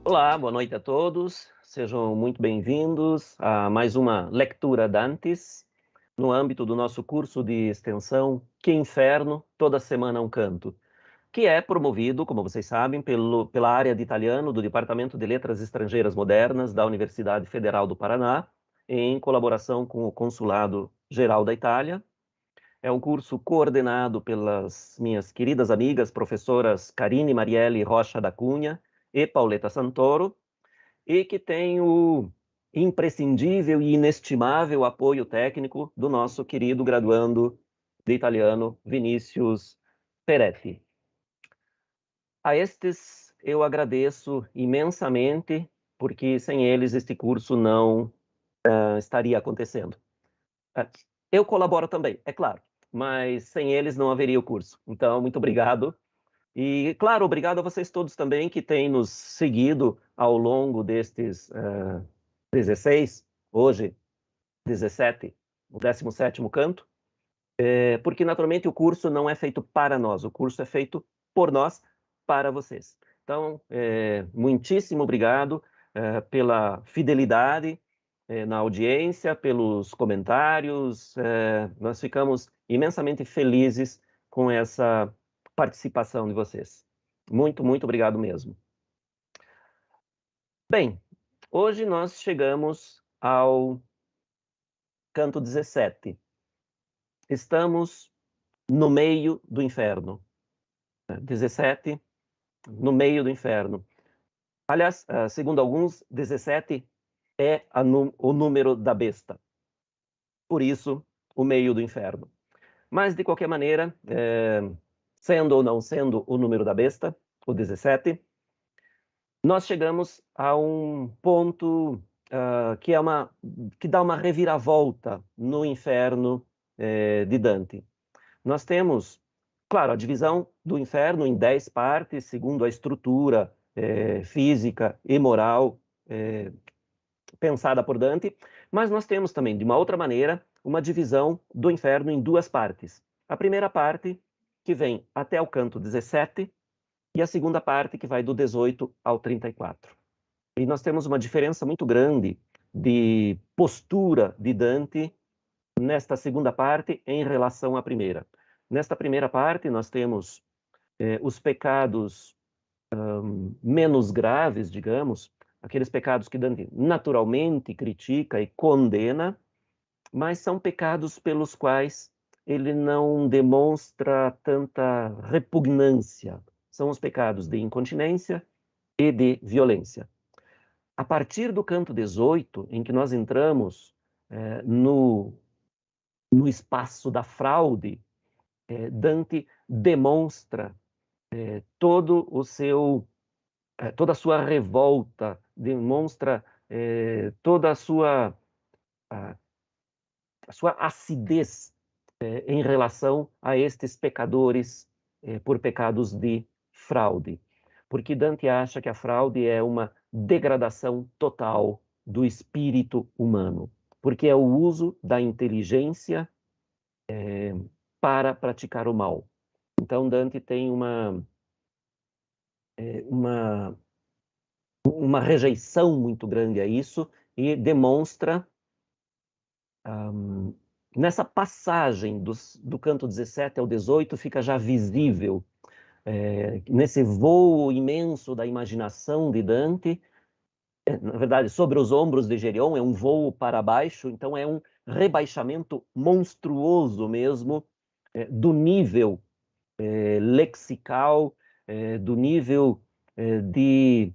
Olá, boa noite a todos. Sejam muito bem-vindos a mais uma Lectura Dantes, no âmbito do nosso curso de extensão Que Inferno, toda semana um canto, que é promovido, como vocês sabem, pela área de italiano do Departamento de Letras Estrangeiras Modernas da Universidade Federal do Paraná, em colaboração com o Consulado Geral da Itália. É um curso coordenado pelas minhas queridas amigas, professoras Karine Marielle Rocha da Cunha e Pauleta Santoro, e que tem o imprescindível e inestimável apoio técnico do nosso querido graduando de italiano, Vinícius Peretti. A estes eu agradeço imensamente, porque sem eles este curso não estaria acontecendo. Eu colaboro também, é claro, mas sem eles não haveria o curso. Então, muito obrigado. E, claro, obrigado a vocês todos também que têm nos seguido ao longo destes 16, hoje 17, o 17º canto, porque naturalmente o curso não é feito para nós, o curso é feito por nós, para vocês. Então, muitíssimo obrigado pela fidelidade na audiência, pelos comentários, nós ficamos imensamente felizes com essa participação de vocês. Muito, muito obrigado mesmo. Bem, hoje nós chegamos ao canto 17. Estamos no meio do inferno. 17, no meio do inferno. Aliás, segundo alguns, 17 é o número da besta. Por isso, o meio do inferno. Mas, de qualquer maneira, sendo ou não sendo o número da besta, o 17, nós chegamos a um ponto que dá uma reviravolta no inferno de Dante. Nós temos, claro, a divisão do inferno em 10 partes, segundo a estrutura física e moral pensada por Dante, mas nós temos também, de uma outra maneira, uma divisão do inferno em 2 partes. A primeira parte, que vem até o canto 17, e a segunda parte, que vai do 18 ao 34. E nós temos uma diferença muito grande de postura de Dante nesta segunda parte em relação à primeira. Nesta primeira parte, nós temos os pecados menos graves, digamos, aqueles pecados que Dante naturalmente critica e condena, mas são pecados pelos quais ele não demonstra tanta repugnância. São os pecados de incontinência e de violência. A partir do canto 18, em que nós entramos no espaço da fraude, Dante demonstra toda a sua revolta, demonstra toda a sua acidez em relação a estes pecadores por pecados de fraude. Porque Dante acha que a fraude é uma degradação total do espírito humano, porque é o uso da inteligência para praticar o mal. Então Dante tem uma rejeição muito grande a isso e demonstra nessa passagem do canto 17 ao 18 fica já visível nesse voo imenso da imaginação de Dante, na verdade, sobre os ombros de Gerion, é um voo para baixo, então é um rebaixamento monstruoso mesmo do nível lexical, do nível de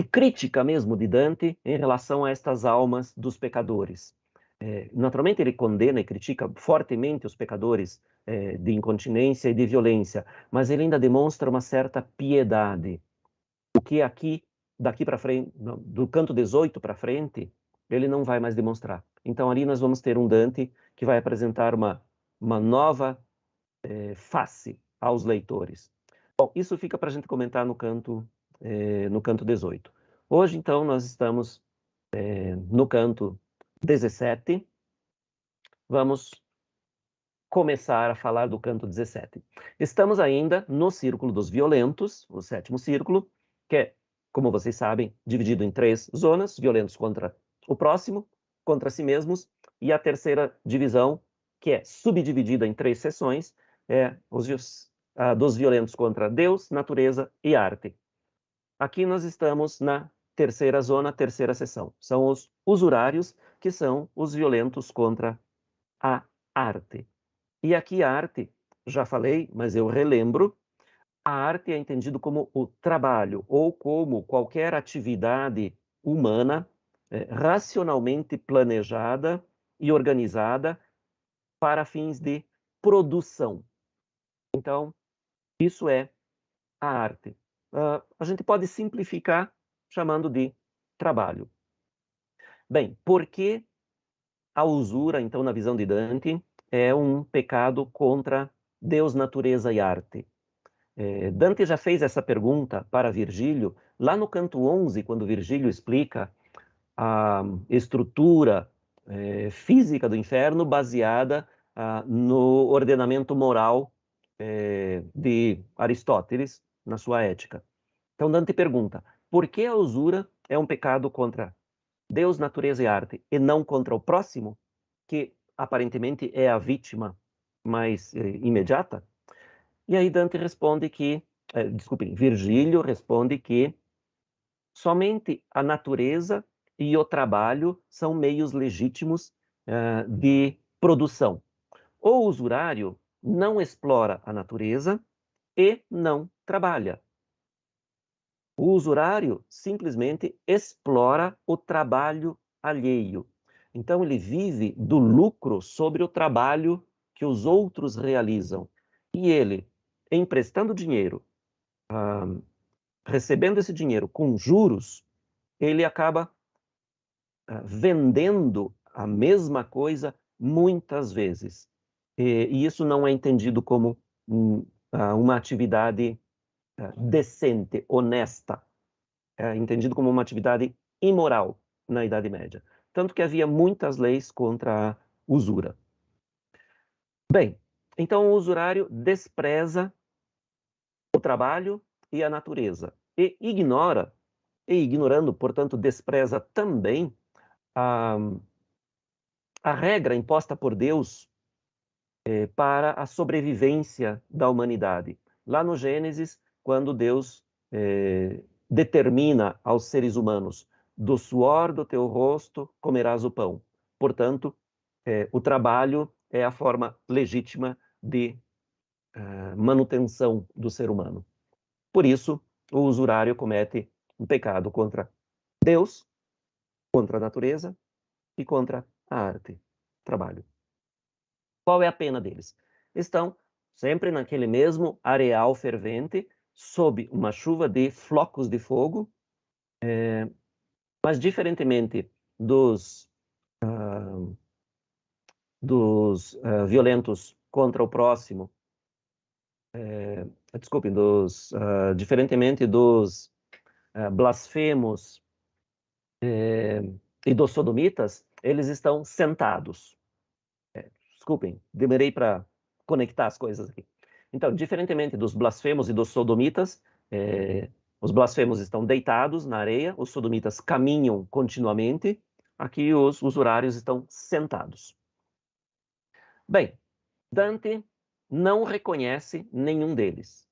crítica mesmo de Dante em relação a estas almas dos pecadores. Naturalmente ele condena e critica fortemente os pecadores de incontinência e de violência, mas ele ainda demonstra uma certa piedade, o que daqui para frente, do canto 18 para frente, ele não vai mais demonstrar. Então ali nós vamos ter um Dante que vai apresentar uma nova face aos leitores. Bom, isso fica para a gente comentar no canto 18. Hoje, então, nós estamos no canto 17. Vamos começar a falar do canto 17. Estamos ainda no círculo dos violentos, o 7º círculo, que é, como vocês sabem, dividido em 3 zonas: violentos contra o próximo, contra si mesmos, e a terceira divisão, que é subdividida em 3 seções, é dos violentos contra Deus, natureza e arte. Aqui nós estamos na terceira zona, terceira seção. São os usurários, que são os violentos contra a arte. E aqui a arte, já falei, mas eu relembro, a arte é entendido como o trabalho ou como qualquer atividade humana racionalmente planejada e organizada para fins de produção. Então, isso é a arte. A gente pode simplificar chamando de trabalho. Bem, por que a usura, então, na visão de Dante, é um pecado contra Deus, natureza e arte? Dante já fez essa pergunta para Virgílio, lá no canto 11, quando Virgílio explica a estrutura física do inferno baseada no ordenamento moral de Aristóteles, na sua Ética. Então Dante pergunta, por que a usura é um pecado contra Deus, natureza e arte, e não contra o próximo, que aparentemente é a vítima mais imediata? E aí Dante responde que, desculpem, Virgílio responde que somente a natureza e o trabalho são meios legítimos de produção. O usurário não explora a natureza e não trabalha. O usurário simplesmente explora o trabalho alheio. Então ele vive do lucro sobre o trabalho que os outros realizam. E ele, emprestando dinheiro, recebendo esse dinheiro com juros, ele acaba vendendo a mesma coisa muitas vezes. E isso não é entendido como uma atividade decente, honesta. É entendido como uma atividade imoral na Idade Média. Tanto que havia muitas leis contra a usura. Bem, então o usurário despreza o trabalho e a natureza e ignora, e ignorando, portanto, despreza também a regra imposta por Deus para a sobrevivência da humanidade. Lá no Gênesis, quando Deus determina aos seres humanos: do suor do teu rosto comerás o pão. Portanto, o trabalho é a forma legítima de manutenção do ser humano. Por isso, o usurário comete um pecado contra Deus, contra a natureza e contra a arte, trabalho. Qual é a pena deles? Estão sempre naquele mesmo areal fervente, sob uma chuva de flocos de fogo, mas diferentemente dos violentos contra o próximo, desculpem, diferentemente dos blasfemos e dos sodomitas, eles estão sentados. Desculpem, demorei para conectar as coisas aqui. Então, diferentemente dos blasfemos e dos sodomitas, os blasfemos estão deitados na areia, os sodomitas caminham continuamente, aqui os usurários estão sentados. Bem, Dante não reconhece nenhum deles.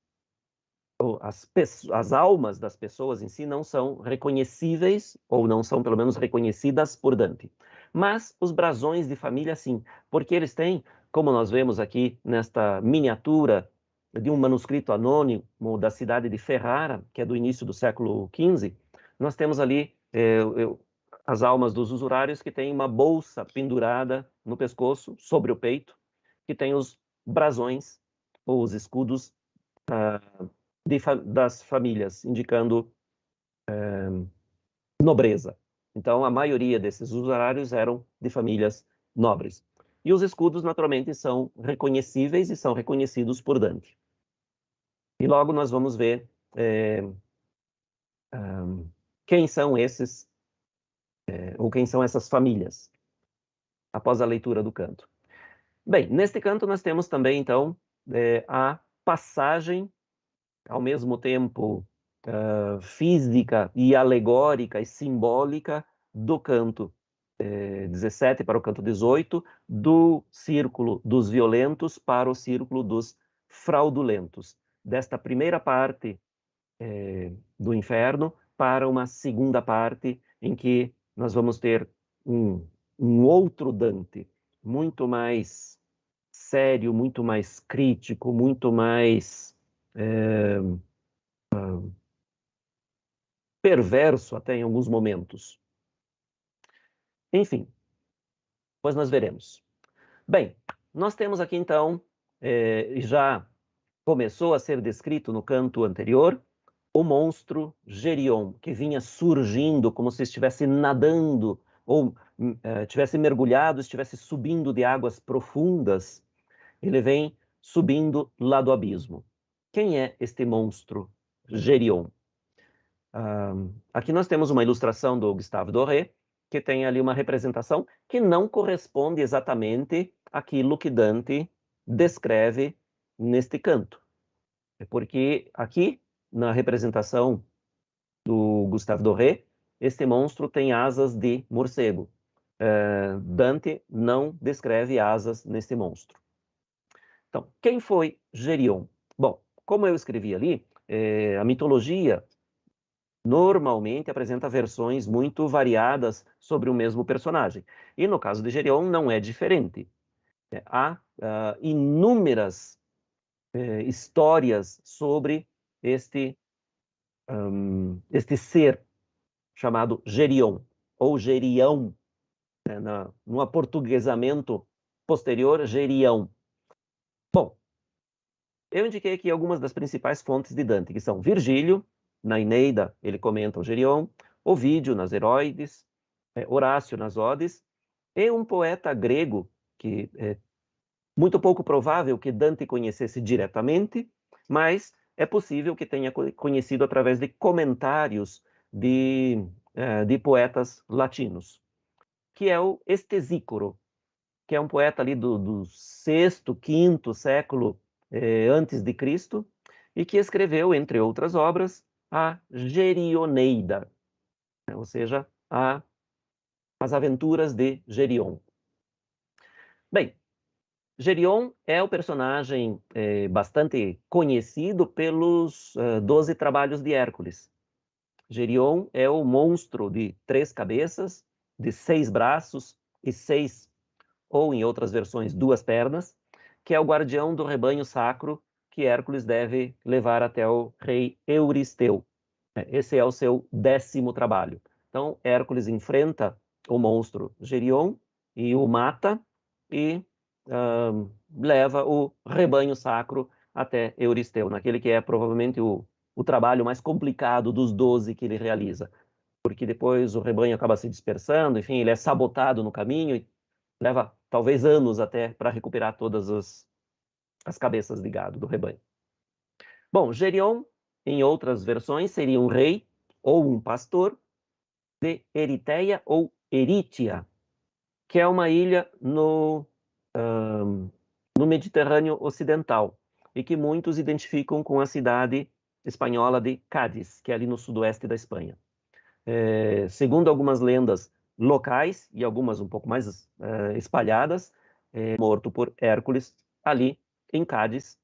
As almas das pessoas em si não são reconhecíveis, ou não são, pelo menos, reconhecidas por Dante. Mas os brasões de família, sim, porque eles têm, como nós vemos aqui nesta miniatura de um manuscrito anônimo da cidade de Ferrara, que é do início do século XV, nós temos ali as almas dos usurários que têm uma bolsa pendurada no pescoço, sobre o peito, que tem os brasões, ou os escudos das famílias, indicando nobreza. Então, a maioria desses usurários eram de famílias nobres. E os escudos, naturalmente, são reconhecíveis e são reconhecidos por Dante. E logo nós vamos ver quem são esses, ou quem são essas famílias, após a leitura do canto. Bem, neste canto nós temos também, então, a passagem, ao mesmo tempo física e alegórica e simbólica do canto 17 para o canto 18, do círculo dos violentos para o círculo dos fraudulentos. Desta primeira parte do inferno para uma segunda parte em que nós vamos ter um outro Dante, muito mais sério, muito mais crítico, muito mais perverso até em alguns momentos. Enfim, pois nós veremos. Bem, nós temos aqui então, já começou a ser descrito no canto anterior, o monstro Gerion, que vinha surgindo como se estivesse nadando, ou tivesse mergulhado, estivesse subindo de águas profundas. Ele vem subindo lá do abismo. Quem é este monstro Gerion? Aqui nós temos uma ilustração do Gustave Doré, que tem ali uma representação que não corresponde exatamente àquilo que Dante descreve neste canto. Porque aqui, na representação do Gustave Doré, este monstro tem asas de morcego. Dante não descreve asas neste monstro. Então, quem foi Gerion? Bom, como eu escrevi ali, a mitologia normalmente apresenta versões muito variadas sobre o mesmo personagem. E no caso de Gerion não é diferente. Há inúmeras histórias sobre este ser chamado Gerion, ou Gerião, no aportuguesamento posterior, Gerião. Bom, eu indiquei aqui algumas das principais fontes de Dante, que são Virgílio, na Eneida ele comenta o Gerion, Ovídio nas Heróides, Horácio nas Odes, e um poeta grego, que é muito pouco provável que Dante conhecesse diretamente, mas é possível que tenha conhecido através de comentários de poetas latinos, que é o Estesícoro, que é um poeta ali do sexto, quinto século antes de Cristo, e que escreveu, entre outras obras, a Gerioneida, ou seja, as aventuras de Gerion. Bem, Gerion é o personagem bastante conhecido pelos 12 trabalhos de Hércules. Gerion é o monstro de 3 cabeças, de 6 braços e 6, ou em outras versões, 2 pernas, que é o guardião do rebanho sacro que Hércules deve levar até o rei Euristeu. Esse é o seu 10º trabalho. Então, Hércules enfrenta o monstro Gerion e o mata e leva o rebanho sacro até Euristeu, naquele que é provavelmente o trabalho mais complicado dos 12 que ele realiza, porque depois o rebanho acaba se dispersando, enfim, ele é sabotado no caminho e leva talvez anos até para recuperar todas as cabeças de gado do rebanho. Bom, Gerion, em outras versões, seria um rei ou um pastor de Eritéia ou Erítia, que é uma ilha no Mediterrâneo Ocidental, e que muitos identificam com a cidade espanhola de Cádiz, que é ali no sudoeste da Espanha. Segundo algumas lendas locais, e algumas um pouco mais espalhadas, morto por Hércules ali em Cádiz,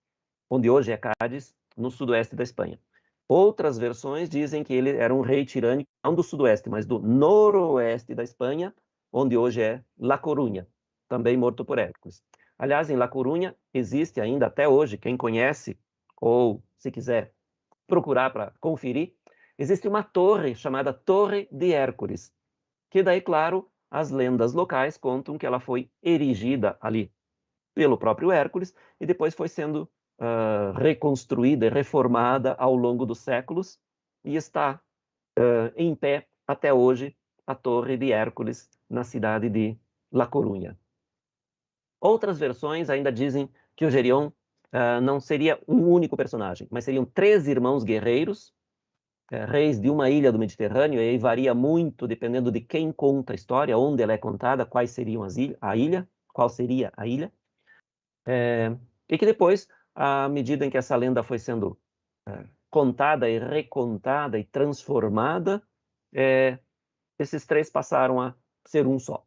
onde hoje é Cádiz, no sudoeste da Espanha. Outras versões dizem que ele era um rei tirânico, não do sudoeste, mas do noroeste da Espanha, onde hoje é La Coruña, também morto por Hércules. Aliás, em La Coruña existe ainda até hoje, quem conhece, ou se quiser procurar para conferir, existe uma torre chamada Torre de Hércules, que daí, claro, as lendas locais contam que ela foi erigida ali pelo próprio Hércules e depois foi sendo reconstruída e reformada ao longo dos séculos e está em pé até hoje a Torre de Hércules na cidade de La Coruña. Outras versões ainda dizem que o Gerion não seria um único personagem, mas seriam 3 irmãos guerreiros, reis de uma ilha do Mediterrâneo, e aí varia muito dependendo de quem conta a história, onde ela é contada, quais seriam a ilha, qual seria a ilha. E que depois, à medida em que essa lenda foi sendo contada e recontada e transformada, esses três passaram a ser um só.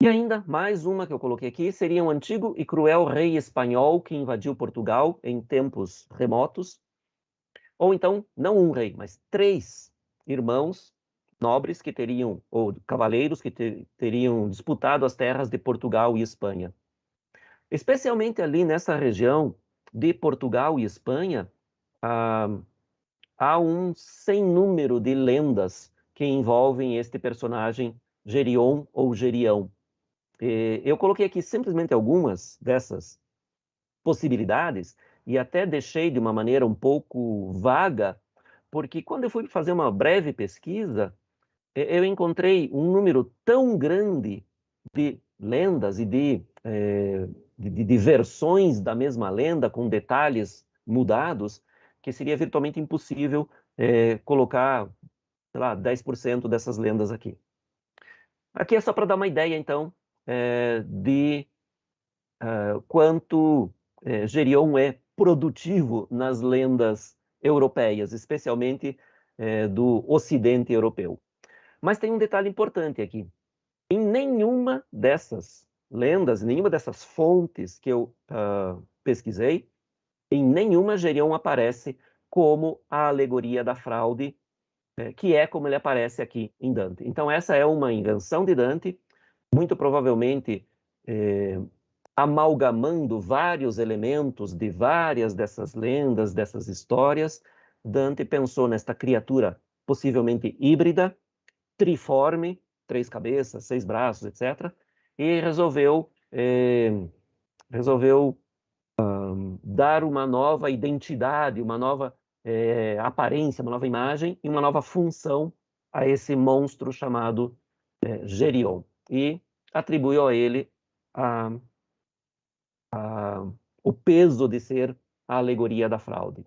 E ainda mais uma que eu coloquei aqui, seria um antigo e cruel rei espanhol que invadiu Portugal em tempos remotos. Ou então, não um rei, mas três irmãos nobres que teriam, ou cavaleiros que teriam disputado as terras de Portugal e Espanha. Especialmente ali nessa região de Portugal e Espanha, há um sem número de lendas que envolvem este personagem Gerion ou Gerião. Eu coloquei aqui simplesmente algumas dessas possibilidades e até deixei de uma maneira um pouco vaga, porque quando eu fui fazer uma breve pesquisa, eu encontrei um número tão grande de lendas e de versões da mesma lenda, com detalhes mudados, que seria virtualmente impossível colocar, sei lá, 10% dessas lendas aqui. Aqui é só para dar uma ideia, então, de quanto Gerion é produtivo nas lendas europeias, especialmente do Ocidente europeu. Mas tem um detalhe importante aqui. Em nenhuma dessas lendas, nenhuma dessas fontes que eu pesquisei, em nenhuma Gerion aparece como a alegoria da fraude, que é como ele aparece aqui em Dante. Então essa é uma invenção de Dante, muito provavelmente amalgamando vários elementos de várias dessas lendas, dessas histórias. Dante pensou nesta criatura possivelmente híbrida, triforme, 3 cabeças, 6 braços, etc. E resolveu dar uma nova identidade, uma nova aparência, uma nova imagem e uma nova função a esse monstro chamado Gerion. E atribuiu a ele o peso de ser a alegoria da fraude.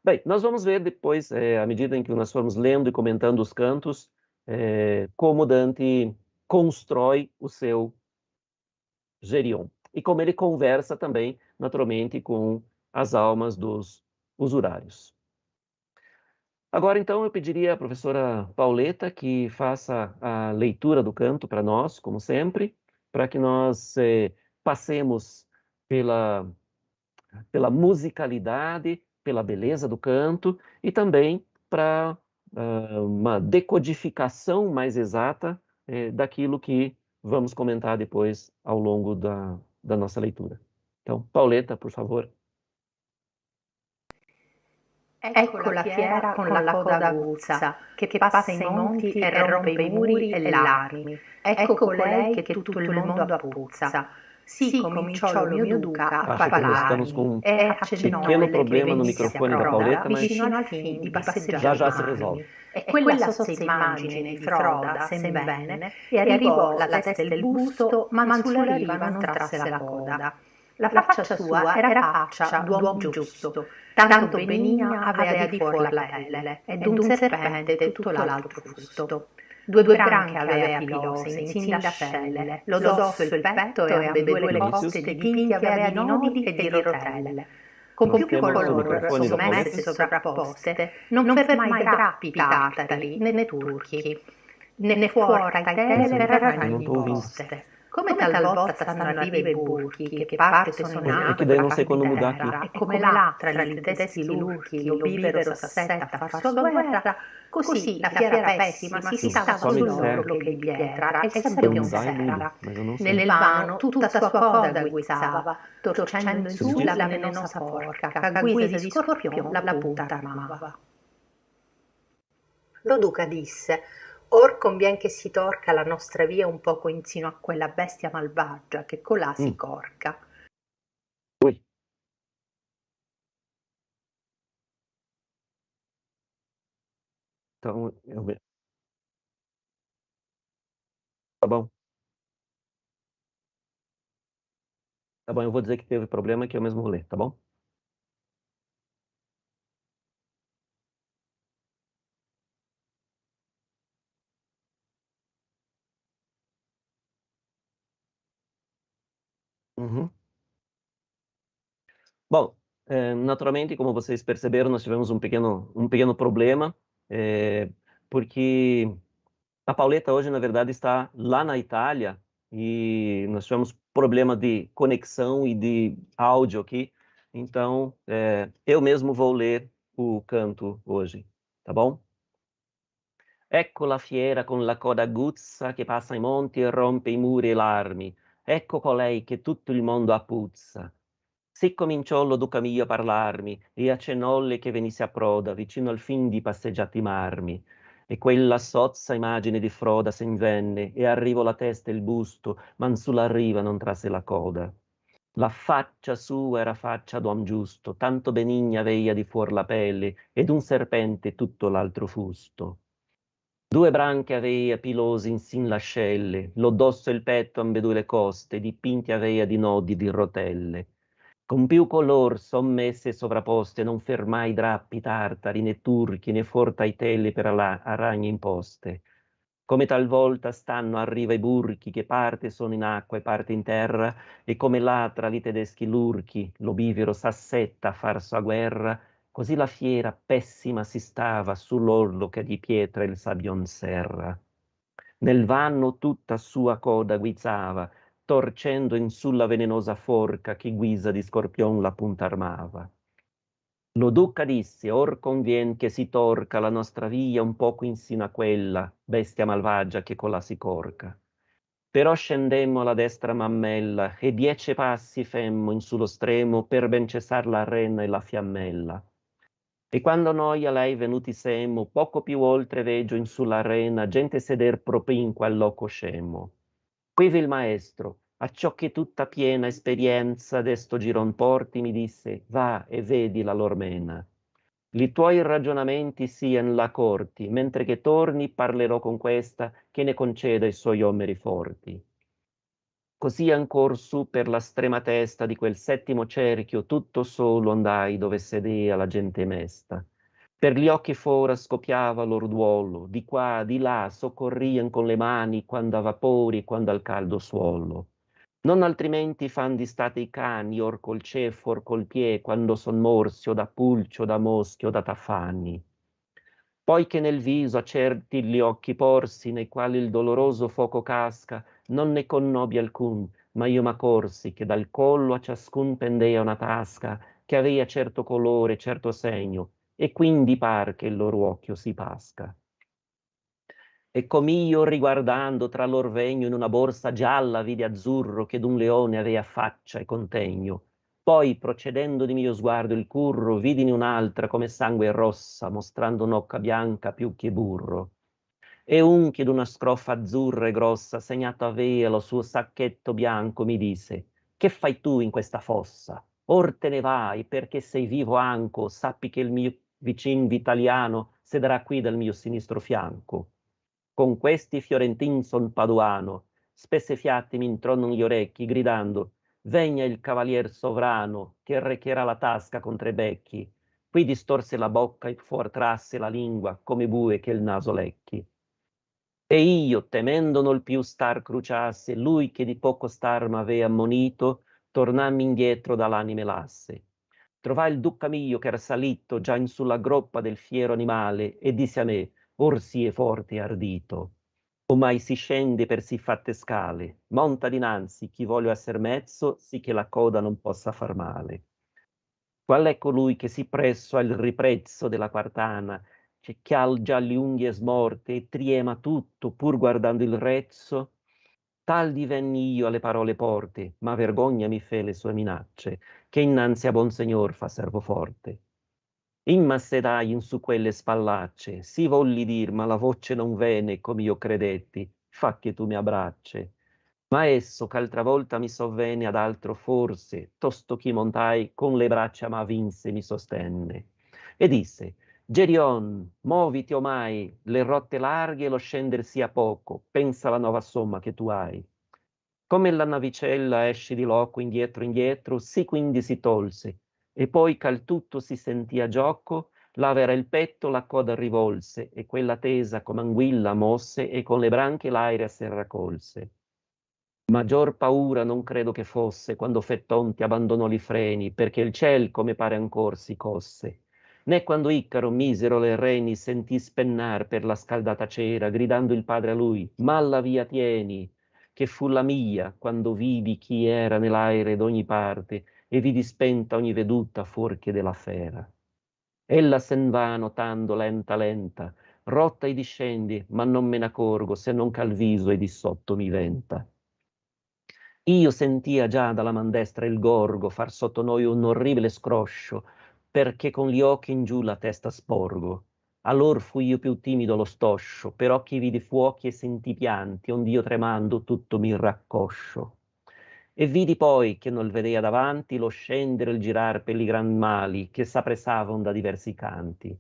Bem, nós vamos ver depois, à medida em que nós formos lendo e comentando os cantos, como Dante constrói o seu Gerion. E como ele conversa também, naturalmente, com as almas dos usurários. Agora, então, eu pediria à professora Pauleta que faça a leitura do canto para nós, como sempre, para que nós passemos pela musicalidade, pela beleza do canto e também para uma decodificação mais exata daquilo que vamos comentar depois ao longo da nossa leitura. Então, Pauleta, por favor. Ecco la fiera con la coda aguzza, che passa i monti e rompe i muri e l'armi. Ecco colei che tutto il mondo appuzza. Sì, cominciò lo mio duca a Acho que nós estamos parlarmi com um e accennò pequeno che problema no venisse a microfone da Froda Pauleta, mas vicino al fin di já já se passeggiarmi. resolve. E quella sozza immagine di Froda se ne venne e arrivò la testa e il busto, ma sulla riva non trasse la coda. La faccia sua era faccia d'uom giusto, tanto benigna avea di fuor la pelle, e d'un serpente tutto l'altro fusto. Due branche avea pilose, insin d'ascelle, lo dosso e il petto e ambedue le coste dipinti avea di nodi e di rotelle. Con più color sommesse e sovrapposte, non fer mai drappi tartari, né turchi, né fuor tai tele verranno imposte. Come talvolta stanno a riva i burchi, che parte sono in É acqua que e daí eu não parte sei quando in mudar aqui. terra, e come là tra gli tedeschi lurchi lo bivero s'assetta a far sua guerra, così la fiera pessima si stava Só me sull'orlo disser che di pietra e il sabion andar e mudo, s'era. mas eu não sei. Nel vano tutta sua coda guizzava, torcendo in Você me su diz? la velenosa porca, che a guisa di scorpion la punta armava. Lo duca disse: or convien che si torca la nostra via un poco insino a quella bestia malvagia che colà si corca. Oi. Então, tá bom. Tá bom, eu vou dizer que teve problema que eu mesmo vou ler, tá bom? Bom, naturalmente, como vocês perceberam, nós tivemos um pequeno problema, porque a Pauleta hoje, na verdade, está lá na Itália e nós tivemos problema de conexão e de áudio aqui. Então, eu mesmo vou ler o canto hoje, tá bom? Ecco la fiera con la coda aguzza che passa i monti e rompe i muri e l'armi. Ecco colei che tutto il mondo appuzza. Sì cominciò lo duca mio a parlarmi e accennolle che venisse a Proda vicino al fin di passeggiati marmi. E quella sozza immagine di Froda sen venne e arrivò la testa e il busto, man sulla riva non trasse la coda. La faccia sua era faccia d'uom giusto, tanto benigna veia di fuor la pelle, ed un serpente tutto l'altro fusto. Due branche aveia pilosi insin l'ascelle, lo dosso e il petto ambedue le coste, dipinti aveia di nodi di rotelle. Con più color sommesse e sovrapposte non fermai drappi tartari, né turchi, né fortaitelli per aragne imposte. Come talvolta stanno a riva i burchi, che parte sono in acqua e parte in terra, e come là tra li tedeschi lurchi, lo bivero s'assetta a far sua guerra, così la fiera pessima si stava sull'orlo che di pietra il sabbion serra. Nel vanno tutta sua coda guizzava, torcendo in sulla venenosa forca che guisa di scorpion la punta armava. Lo duca disse, or convien che si torca la nostra via un poco insino a quella, bestia malvagia che colà si corca. Però scendemmo alla destra mammella e 10 passi femmo in sullo stremo per ben cessar la renna e la fiammella. E quando noi a lei venuti semmo, poco più oltre veggio in sulla arena gente seder propinqua al loco scemo. Quivi il maestro, acciò che tutta piena esperienza desto giron porti, mi disse, va e vedi la lor mena. Li tuoi ragionamenti sian là corti, mentre che torni parlerò con questa che ne conceda i suoi omeri forti. Così ancor su per la strema testa di quel settimo cerchio tutto solo andai dove sedea la gente mesta. Per gli occhi fora scoppiava lor duolo, di qua, di là, soccorrian con le mani, quando a vapori, quando al caldo suolo. Non altrimenti fan di state i cani, or col ceffo, or col pie, quando son morsi, o da pulci, o da moschi, o da tafani. Poi che nel viso a certi gli occhi porsi, nei quali il doloroso fuoco casca, non ne connobi alcun, ma io m'accorsi che dal collo a ciascun pendea una tasca, che avea certo colore, certo segno, e quindi par che il loro occhio si pasca. E com'io riguardando tra lor vegno in una borsa gialla vidi azzurro che d'un leone avea faccia e contegno. Poi, procedendo di mio sguardo il curro, vidine un'altra come sangue rossa, mostrando un'occa bianca più che burro. E un che d'una scrofa azzurra e grossa, segnato avea lo suo sacchetto bianco, mi disse, che fai tu in questa fossa? Or te ne vai, perché sei vivo anco, sappi che il mio vicin vitaliano sederà qui dal mio sinistro fianco. Con questi fiorentin son paduano, spesse fiatti mi intronon gli orecchi, gridando, vegna il cavalier sovrano, che recherà la tasca contra i becchi. Qui distorse la bocca e fuor trasse la lingua, come bue che il naso lecchi. E io, temendo nol più star cruciasse, lui che di poco star m'avea ammonito, tornammi indietro dall'anime lasse. Trovai il duca mio che era salito già in sulla groppa del fiero animale e disse a me, or si è forte e ardito. O mai si scende per si fatte scale, monta dinanzi chi voglio esser mezzo, sì che la coda non possa far male. Qual è colui che si presso al riprezzo della quartana, che ha già le unghie smorte e triema tutto pur guardando il rezzo? Tal divenni io alle parole porte, ma vergogna mi fe le sue minacce, che innanzi a buon signor fa servo forte. Immassedai in su quelle spallacce, si volli dir, ma la voce non venne come io credetti, fa che tu mi abbracce. Ma esso ch'altra volta mi sovvenne ad altro forse, tosto chi montai, con le braccia ma vinse mi sostenne. E disse, Gerion, moviti omai, le rotte larghe e lo scender sia poco, pensa alla nuova somma che tu hai. Come la navicella esce di loco indietro, sì quindi si tolse, e poi ch'al tutto si sentì a gioco, l'avera il petto, la coda rivolse, e quella tesa come anguilla mosse, e con le branche l'aria se raccolse. Maggior paura non credo che fosse quando Fettonti abbandonò i freni, perché il ciel come pare ancor si cosse. Né quando Icaro, misero le reni, sentì spennar per la scaldata cera, gridando il padre a lui, «Malla via tieni!» che fu la mia, quando vidi chi era nell'aere d'ogni parte, e vidi spenta ogni veduta fuorché della fera. Ella sen va notando lenta lenta, rotta e discendi, ma non me n'accorgo se non ch'al viso e di sotto mi venta. Io sentia già dalla man destra il gorgo far sotto noi un orribile scroscio, perché con gli occhi in giù la testa sporgo. Allor fui io più timido lo stoscio, per occhi vidi fuochi e sentì pianti, ond'io tremando tutto mi raccoscio. E vidi poi, che non vedea davanti, lo scendere e il girar per i gran mali, che s'appressavano da diversi canti.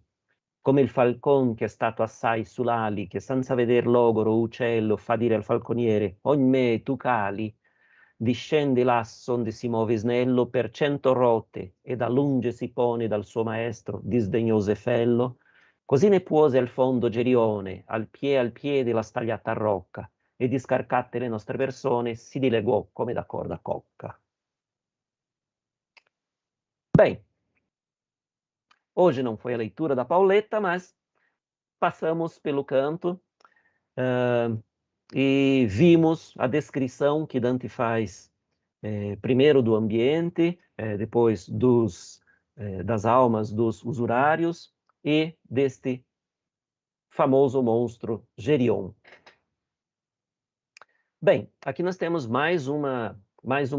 Come il falcon che è stato assai sull'ali, che senza veder logoro uccello fa dire al falconiere, «Ognme, tu cali», discende l'asso onde si muove snello per 100 rote e da lunge si pone dal suo maestro disdegnoso e fello, così ne puose al fondo Gerione, al piede della stagliata rocca, e di scarcatte le nostre persone si dilegò come da corda cocca. Bem, hoje não foi a leitura da Pauleta, mas passamos pelo canto e vimos a descrição que Dante faz primeiro do ambiente, depois das almas dos usurários e deste famoso monstro Gerion. Bem, aqui nós temos mais uma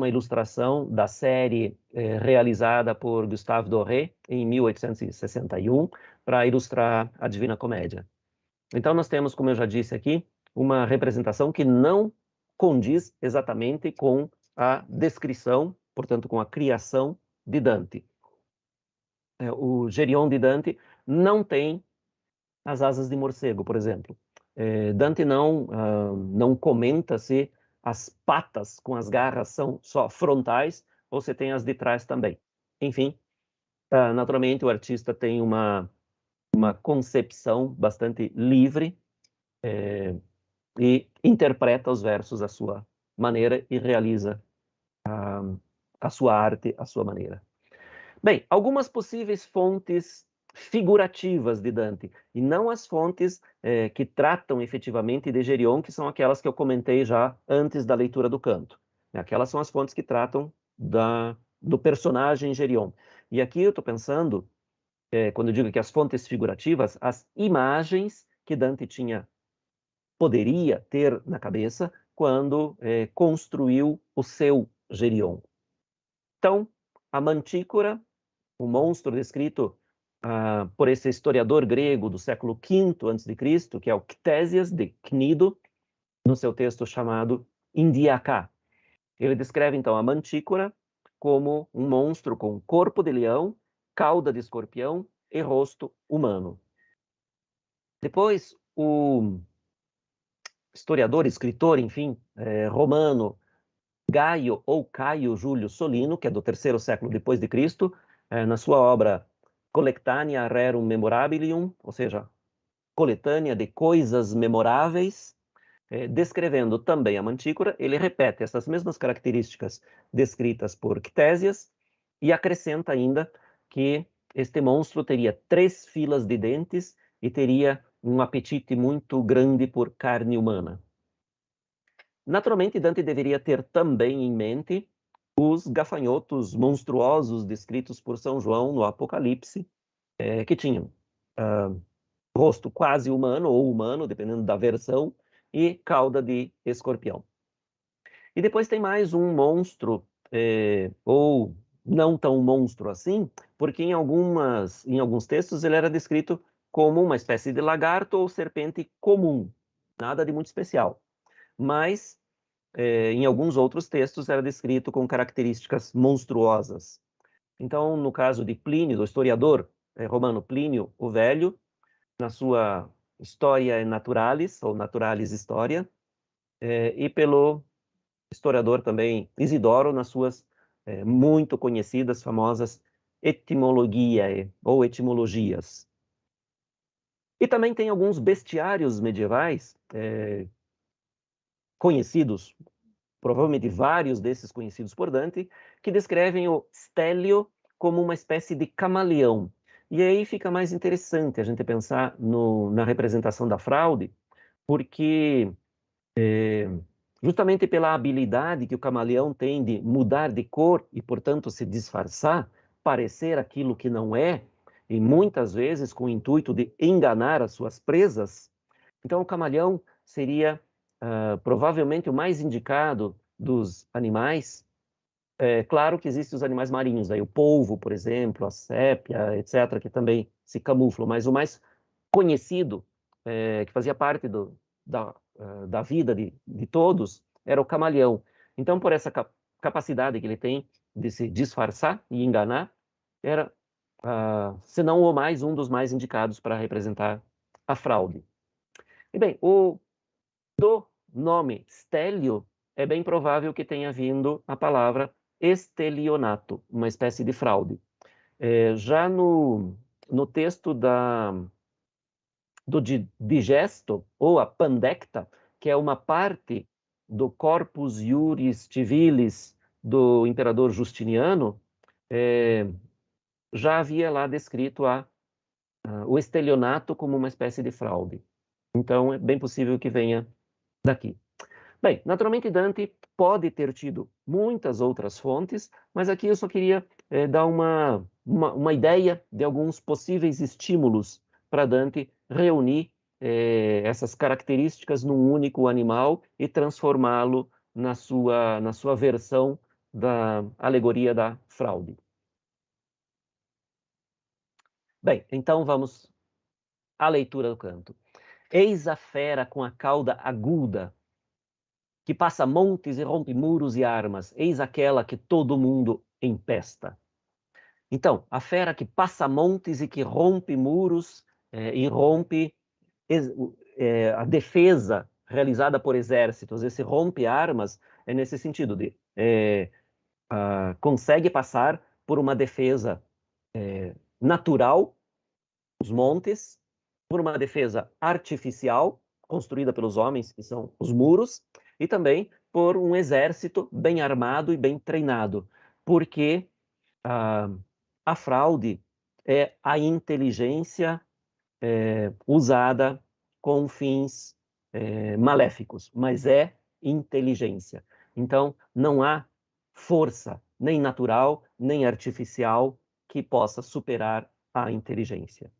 ilustração da série realizada por Gustave Doré em 1861 para ilustrar a Divina Comédia. Então nós temos, como eu já disse aqui, uma representação que não condiz exatamente com a descrição, portanto, com a criação de Dante. O Gerion de Dante não tem as asas de morcego, por exemplo. Dante não comenta se as patas com as garras são só frontais ou se tem as de trás também. Enfim, naturalmente o artista tem uma concepção bastante livre e interpreta os versos à sua maneira e realiza a sua arte à sua maneira. Bem, algumas possíveis fontes figurativas de Dante, e não as fontes que tratam efetivamente de Gerion, que são aquelas que eu comentei já antes da leitura do canto. Aquelas são as fontes que tratam do personagem Gerion. E aqui eu estou pensando, quando eu digo que as fontes figurativas, as imagens que Dante poderia ter na cabeça quando construiu o seu Gerion. Então, a Mantícora, o monstro descrito por esse historiador grego do século V a.C., que é o Ctésias de Cnido, no seu texto chamado Indiacá. Ele descreve, então, a Mantícora como um monstro com corpo de leão, cauda de escorpião e rosto humano. Depois, o historiador, escritor, enfim, romano, Gaio ou Caio Júlio Solino, que é do terceiro século depois de Cristo, na sua obra Collectanea Rerum Memorabilium, ou seja, coletânea de coisas memoráveis, descrevendo também a Mantícora, ele repete essas mesmas características descritas por Ctésias e acrescenta ainda que este monstro teria 3 filas de dentes e teria um apetite muito grande por carne humana. Naturalmente, Dante deveria ter também em mente os gafanhotos monstruosos descritos por São João no Apocalipse, que tinham rosto quase humano ou humano, dependendo da versão, e cauda de escorpião. E depois tem mais um monstro, ou não tão monstro assim, porque em alguns textos ele era descrito como uma espécie de lagarto ou serpente comum, nada de muito especial. Mas em alguns outros textos era descrito com características monstruosas. Então, no caso de Plínio, do historiador romano Plínio o Velho, na sua Historia Naturalis, ou Naturalis Historia, e pelo historiador também Isidoro, nas suas muito conhecidas, famosas Etymologiae, ou Etimologias. E também tem alguns bestiários medievais conhecidos provavelmente vários desses conhecidos por Dante, que descrevem o Stélio como uma espécie de camaleão. E aí fica mais interessante a gente pensar na representação da fraude, porque justamente pela habilidade que o camaleão tem de mudar de cor e, portanto, se disfarçar, parecer aquilo que não é, e muitas vezes com o intuito de enganar as suas presas, então o camaleão seria provavelmente o mais indicado dos animais. É claro que existem os animais marinhos, aí o polvo, por exemplo, a sépia, etc., que também se camuflam, mas o mais conhecido, que fazia parte da vida de todos, era o camaleão. Então, por essa capacidade que ele tem de se disfarçar e enganar, era, se não o mais, um dos mais indicados para representar a fraude. E bem, do nome Stélio, é bem provável que tenha vindo a palavra estelionato, uma espécie de fraude. Já no texto do Digesto, ou a Pandecta, que é uma parte do Corpus Iuris Civilis do imperador Justiniano, já havia lá descrito o estelionato como uma espécie de fraude. Então, é bem possível que venha daqui. Bem, naturalmente Dante pode ter tido muitas outras fontes, mas aqui eu só queria dar uma ideia de alguns possíveis estímulos para Dante reunir essas características num único animal e transformá-lo na sua versão da alegoria da fraude. Bem, então vamos à leitura do canto. Eis a fera com a cauda aguda, que passa montes e rompe muros e armas, eis aquela que todo mundo empesta. Então, a fera que passa montes e que rompe muros e rompe a defesa realizada por exércitos, esse rompe armas é nesse sentido de consegue passar por uma defesa natural, os montes, por uma defesa artificial, construída pelos homens, que são os muros, e também por um exército bem armado e bem treinado, porque a fraude é a inteligência usada com fins maléficos, mas é inteligência. Então, não há força, nem natural, nem artificial, que possa superar a inteligência.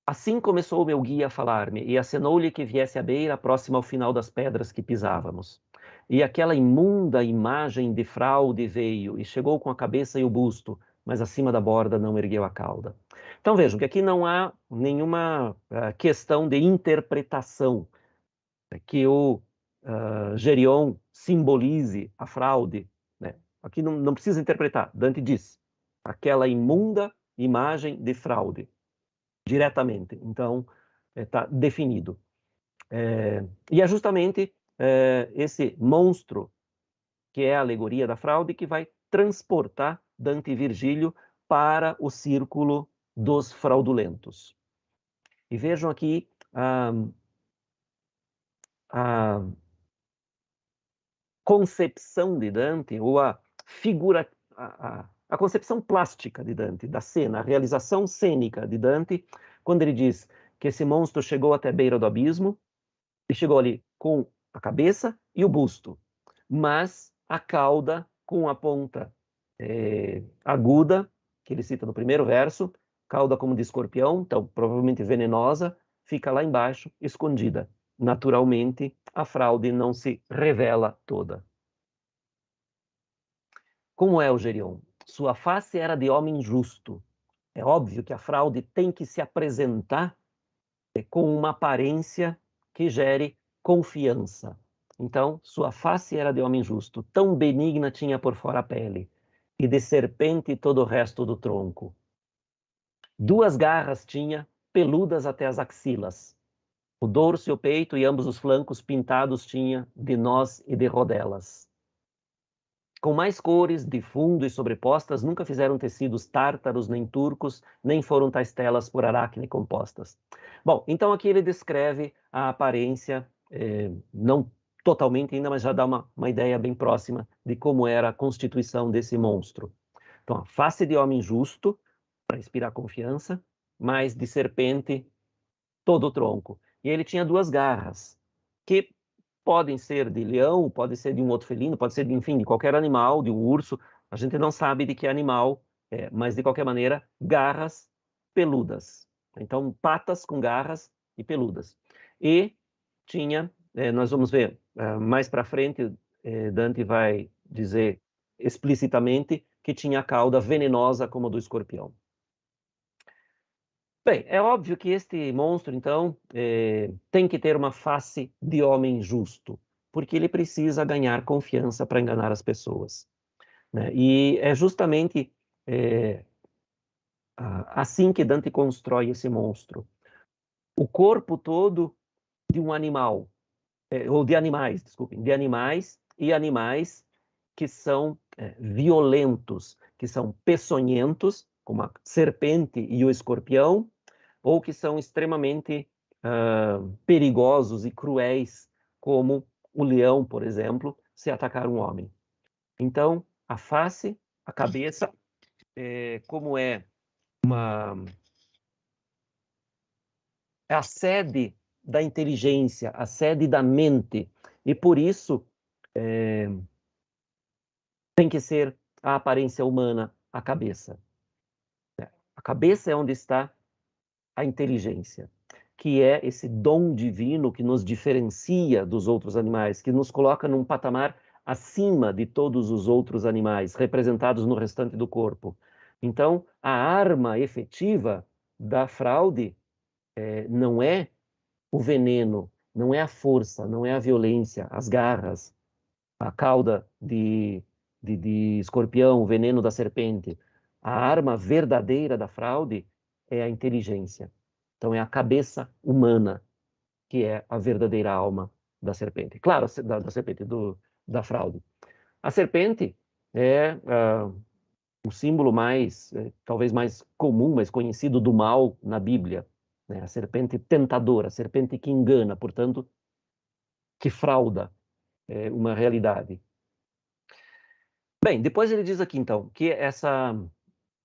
Assim começou o meu guia a falar-me, e acenou-lhe que viesse à beira, próxima ao final das pedras que pisávamos. E aquela imunda imagem de fraude veio, e chegou com a cabeça e o busto, mas acima da borda não ergueu a cauda. Então vejam que aqui não há nenhuma questão de interpretação, que o Gerion simbolize a fraude, né? Aqui não precisa interpretar, Dante diz, aquela imunda imagem de fraude. Diretamente. Então, está definido. E é justamente esse monstro, que é a alegoria da fraude, que vai transportar Dante e Virgílio para o círculo dos fraudulentos. E vejam aqui a concepção de Dante, ou a figura, a concepção plástica de Dante, da cena, a realização cênica de Dante, quando ele diz que esse monstro chegou até a beira do abismo, e chegou ali com a cabeça e o busto, mas a cauda com a ponta aguda, que ele cita no primeiro verso, cauda como de escorpião, então provavelmente venenosa, fica lá embaixo, escondida. Naturalmente, a fraude não se revela toda. Como é o Gerion? Sua face era de homem justo. É óbvio que a fraude tem que se apresentar com uma aparência que gere confiança. Então, sua face era de homem justo, tão benigna tinha por fora a pele, e de serpente todo o resto do tronco. 2 garras tinha, peludas até as axilas. O dorso e o peito e ambos os flancos pintados tinha de nós e de rodelas. Com mais cores, de fundo e sobrepostas, nunca fizeram tecidos tártaros, nem turcos, nem foram tais telas por Aracne compostas. Bom, então aqui ele descreve a aparência não totalmente ainda, mas já dá uma ideia bem próxima de como era a constituição desse monstro. Então, a face de homem justo, para inspirar confiança, mas de serpente todo o tronco. E ele tinha 2 garras, que podem ser de leão, pode ser de um outro felino, pode ser, enfim, de qualquer animal, de um urso. A gente não sabe de que animal é, mas de qualquer maneira, garras peludas. Então, patas com garras e peludas. E tinha, nós vamos ver mais para frente, Dante vai dizer explicitamente que tinha a cauda venenosa como a do escorpião. Bem, é óbvio que este monstro, então, tem que ter uma face de homem justo, porque ele precisa ganhar confiança para enganar as pessoas, né? E é justamente assim que Dante constrói esse monstro. O corpo todo de um animal, ou de animais, desculpem, de animais e animais que são violentos, que são peçonhentos, como a serpente e o escorpião, ou que são extremamente perigosos e cruéis, como o leão, por exemplo, se atacar um homem. Então, a face, a cabeça, como é a sede da inteligência, a sede da mente, e por isso tem que ser a aparência humana, a cabeça. A cabeça é onde está a inteligência, que é esse dom divino que nos diferencia dos outros animais, que nos coloca num patamar acima de todos os outros animais, representados no restante do corpo. Então, a arma efetiva da fraude não é o veneno, não é a força, não é a violência, as garras, a cauda de escorpião, o veneno da serpente. A arma verdadeira da fraude é a inteligência. Então, é a cabeça humana que é a verdadeira alma da serpente. Claro, da serpente, da fraude. A serpente é o símbolo mais, talvez mais comum, mais conhecido do mal na Bíblia. Né? A serpente tentadora, a serpente que engana, portanto, que frauda uma realidade. Bem, depois ele diz aqui, então, que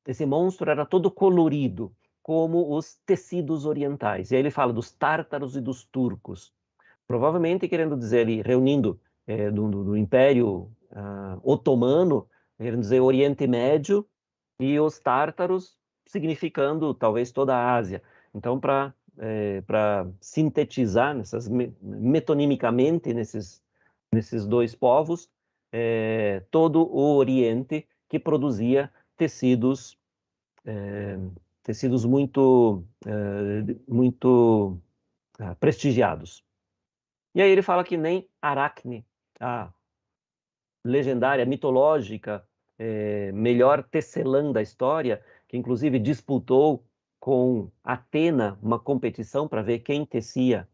esse monstro era todo colorido, como os tecidos orientais. E aí ele fala dos tártaros e dos turcos. Provavelmente querendo dizer ali, reunindo do Império Otomano, querendo dizer Oriente Médio, e os tártaros significando talvez toda a Ásia. Então, para sintetizar metonimicamente nesses 2 povos, todo o Oriente que produzia tecidos muito prestigiados. E aí ele fala que nem Aracne, a legendária, mitológica, melhor tecelã da história, que inclusive disputou com Atena uma competição para ver quem tecia,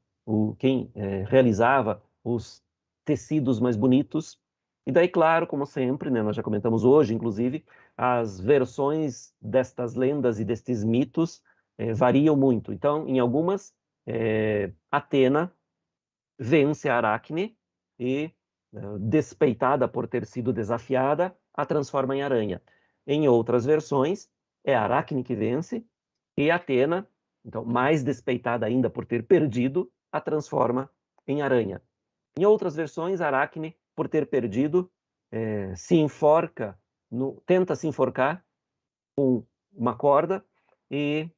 quem realizava os tecidos mais bonitos. E daí, claro, como sempre, né, nós já comentamos hoje, inclusive, as versões destas lendas e destes mitos variam muito. Então, em algumas, Atena vence a Aracne e, despeitada por ter sido desafiada, a transforma em aranha. Em outras versões, é a Aracne que vence e Atena, então mais despeitada ainda por ter perdido, a transforma em aranha. Em outras versões, Aracne, por ter perdido, se enforca, tenta se enforcar com uma corda e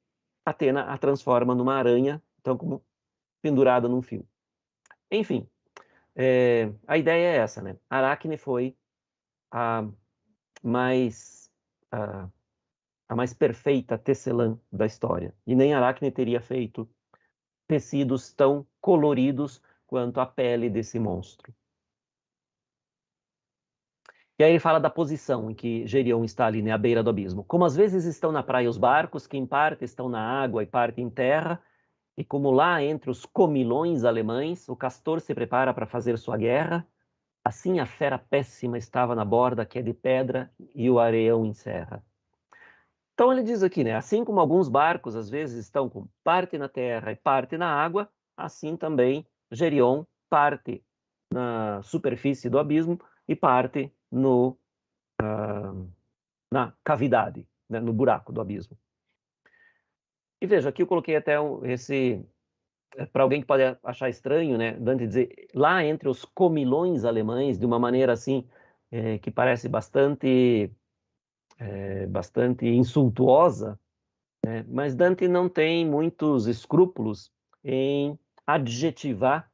Atena a transforma numa aranha, então como pendurada num fio. Enfim, a ideia é essa, né? Aracne foi a mais, a mais perfeita tecelã da história. E nem Aracne teria feito tecidos tão coloridos quanto a pele desse monstro. E aí ele fala da posição em que Gerion está ali, né, à beira do abismo. Como às vezes estão na praia os barcos, que em parte estão na água e parte em terra, e como lá entre os comilões alemães, o castor se prepara para fazer sua guerra, assim a fera péssima estava na borda que é de pedra e o areião encerra. Então ele diz aqui, né, assim como alguns barcos às vezes estão com parte na terra e parte na água, assim também Gerion parte na superfície do abismo e parte na cavidade, né, no buraco do abismo. E veja, aqui eu coloquei até para alguém que pode achar estranho, né, Dante dizer, lá entre os comilões alemães, de uma maneira assim, que parece bastante insultuosa, né, mas Dante não tem muitos escrúpulos em adjetivar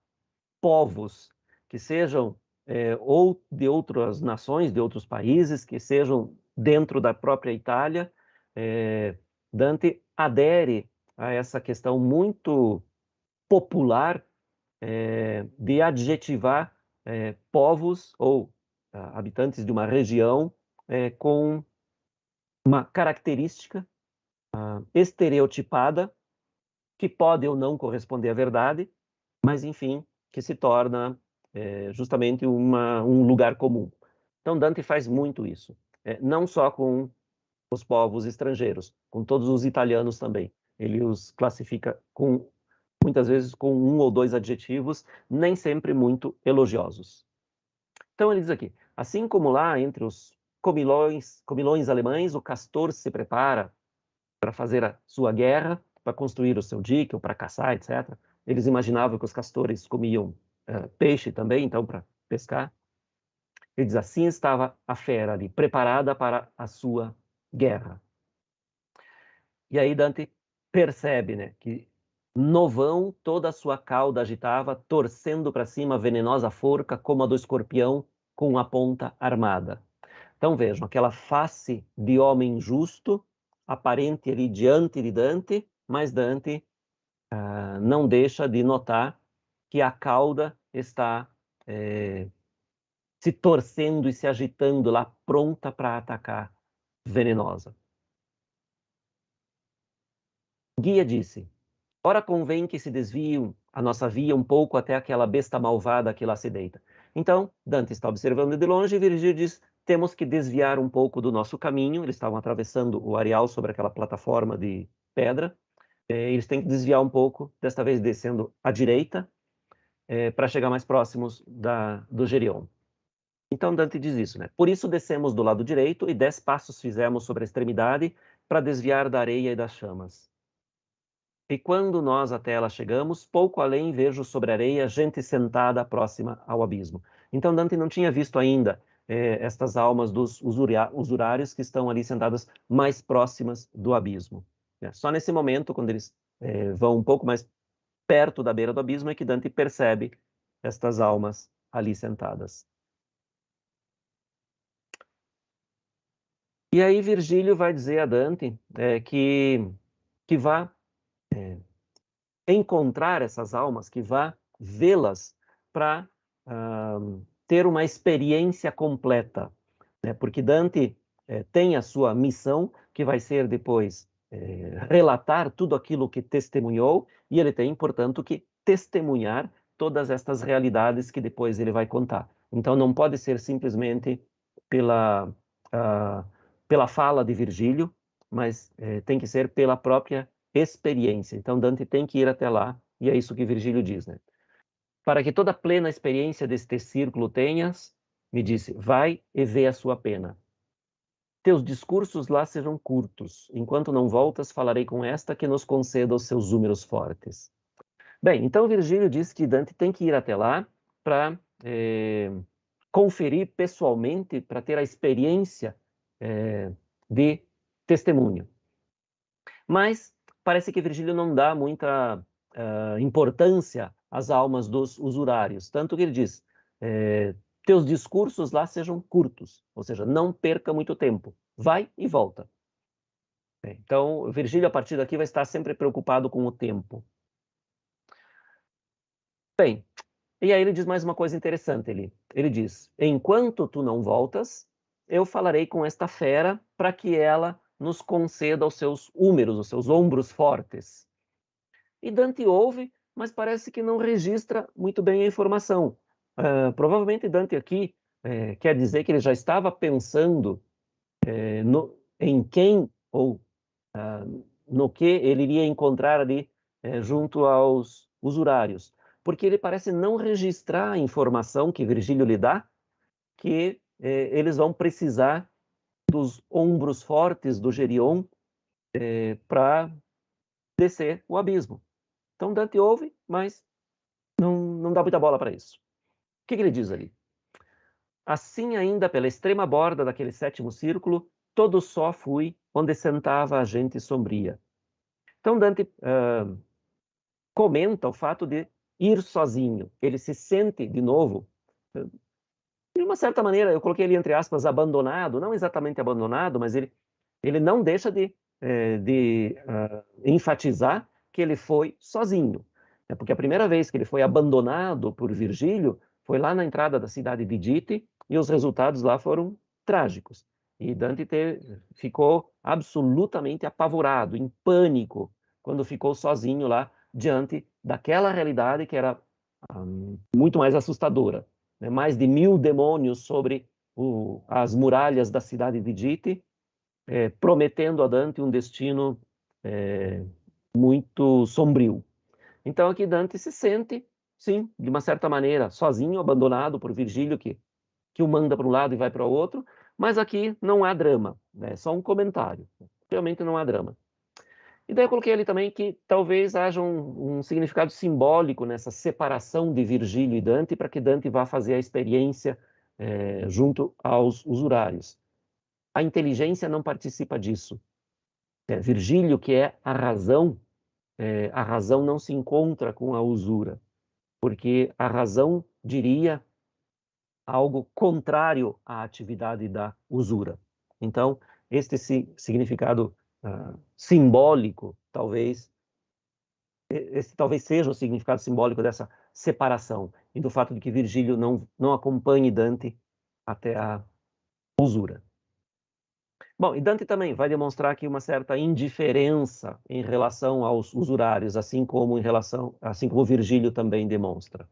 povos que sejam ou de outras nações, de outros países, que sejam dentro da própria Itália. Dante adere a essa questão muito popular de adjetivar povos ou habitantes de uma região com uma característica estereotipada que pode ou não corresponder à verdade, mas enfim, que se torna justamente um lugar comum. Então Dante faz muito isso, não só com os povos estrangeiros, com todos os italianos também. Ele os classifica muitas vezes com um ou dois adjetivos, nem sempre muito elogiosos. Então ele diz aqui, assim como lá entre os comilões alemães, o castor se prepara para fazer a sua guerra, para construir o seu dique ou para caçar, etc. Eles imaginavam que os castores comiam peixe também, então para pescar. Ele diz, assim estava a fera ali, preparada para a sua guerra. E aí Dante percebe, né, que no vão toda a sua cauda agitava, torcendo para cima a venenosa forca, como a do escorpião, com a ponta armada. Então vejam, aquela face de homem justo, aparente ali diante de Dante, mas Dante não deixa de notar que a cauda está se torcendo e se agitando lá, pronta para atacar, venenosa. Guia disse, ora convém que se desviem a nossa via um pouco até aquela besta malvada que lá se deita. Então, Dante está observando de longe e Virgílio diz, temos que desviar um pouco do nosso caminho. Eles estavam atravessando o areal sobre aquela plataforma de pedra. Eles têm que desviar um pouco, desta vez descendo à direita, para chegar mais próximos do Gerion. Então Dante diz isso, né? Por isso descemos do lado direito e 10 passos fizemos sobre a extremidade para desviar da areia e das chamas. E quando nós até ela chegamos, pouco além vejo sobre a areia gente sentada próxima ao abismo. Então Dante não tinha visto ainda estas almas dos usurários que estão ali sentadas mais próximas do abismo. Só nesse momento, quando eles vão um pouco mais perto da beira do abismo, é que Dante percebe estas almas ali sentadas. E aí Virgílio vai dizer a Dante que vá encontrar essas almas, que vá vê-las para ter uma experiência completa, né? Porque Dante tem a sua missão, que vai ser depois relatar tudo aquilo que testemunhou, e ele tem, portanto, que testemunhar todas estas realidades que depois ele vai contar. Então não pode ser simplesmente pela fala de Virgílio, mas tem que ser pela própria experiência. Então Dante tem que ir até lá, e é isso que Virgílio diz, né? Para que toda plena experiência deste círculo tenhas, me disse, vai e vê a sua pena. Teus discursos lá sejam curtos. Enquanto não voltas, falarei com esta que nos conceda os seus números fortes. Bem, então Virgílio diz que Dante tem que ir até lá para conferir pessoalmente, para ter a experiência de testemunho. Mas parece que Virgílio não dá muita importância às almas dos usurários, tanto que ele diz, teus discursos lá sejam curtos, ou seja, não perca muito tempo, vai e volta. Então, Virgílio, a partir daqui, vai estar sempre preocupado com o tempo. Bem, e aí ele diz mais uma coisa interessante, ele diz, enquanto tu não voltas, eu falarei com esta fera para que ela nos conceda os seus húmeros, os seus ombros fortes. E Dante ouve, mas parece que não registra muito bem a informação. Provavelmente Dante aqui quer dizer que ele já estava pensando em quem ou no que ele iria encontrar ali junto aos usurários. porque ele parece não registrar a informação que Virgílio lhe dá, que eles vão precisar dos ombros fortes do Gerion para descer o abismo. Então Dante ouve, mas não dá muita bola para isso. O que ele diz ali? Assim ainda pela extrema borda daquele sétimo círculo, todo só fui, onde sentava a gente sombria. Então Dante comenta o fato de ir sozinho. Ele se sente, de novo, de uma certa maneira, eu coloquei ali entre aspas, abandonado, não exatamente abandonado, mas ele não deixa de enfatizar que ele foi sozinho. Porque a primeira vez que ele foi abandonado por Virgílio foi lá na entrada da cidade de Dite, e os resultados lá foram trágicos. E Dante ficou absolutamente apavorado, em pânico, quando ficou sozinho lá diante daquela realidade que era muito mais assustadora. Né? Mais de 1000 demônios sobre as muralhas da cidade de Dite, prometendo a Dante um destino muito sombrio. Então aqui Dante se sente, sim, de uma certa maneira, sozinho, abandonado por Virgílio, que o manda para um lado e vai para o outro, mas aqui não há drama, é só um comentário. Realmente não há drama. E daí eu coloquei ali também que talvez haja um significado simbólico nessa separação de Virgílio e Dante, para que Dante vá fazer a experiência junto aos usurários. A inteligência não participa disso. Virgílio, que é a razão não se encontra com a usura, porque a razão diria algo contrário à atividade da usura. Então, este significado simbólico, esse talvez seja o significado simbólico dessa separação, e do fato de que Virgílio não acompanhe Dante até a usura. Bom, e Dante também vai demonstrar aqui uma certa indiferença em relação aos usurários, assim como Virgílio também demonstra.